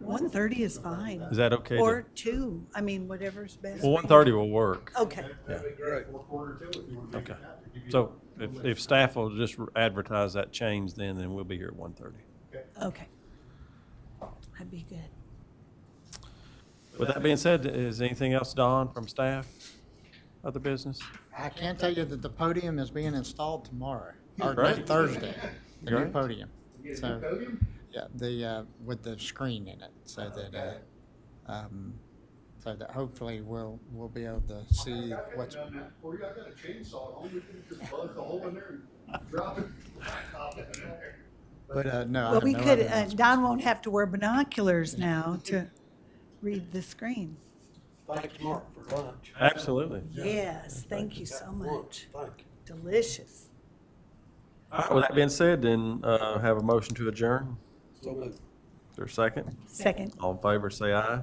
1:30 is fine. Is that okay? Or 2, I mean, whatever's best. Well, for you. 1:30 will work. Okay. Okay. So if staff will just advertise that change, then we'll be here at 1:30. Okay. That'd be good. With that being said, is anything else, Don, from staff? Other business? I can tell you that the podium is being installed tomorrow, or Great. Thursday, the new Great. podium. So, yeah, with the screen in it, so that hopefully we'll be able to see what's. I got a chainsaw at home, we can just buzz the hole in there and drop it. But no, I Well, have we no could, other announcements. Don won't have to wear binoculars now to read the screen. Thanks, Mark, for lunch. Absolutely. Yes, thank you so much. Thank you. Delicious. All right, with that being said, then have a motion to adjourn. So moved. Is there a second? Second. All in favor, say aye.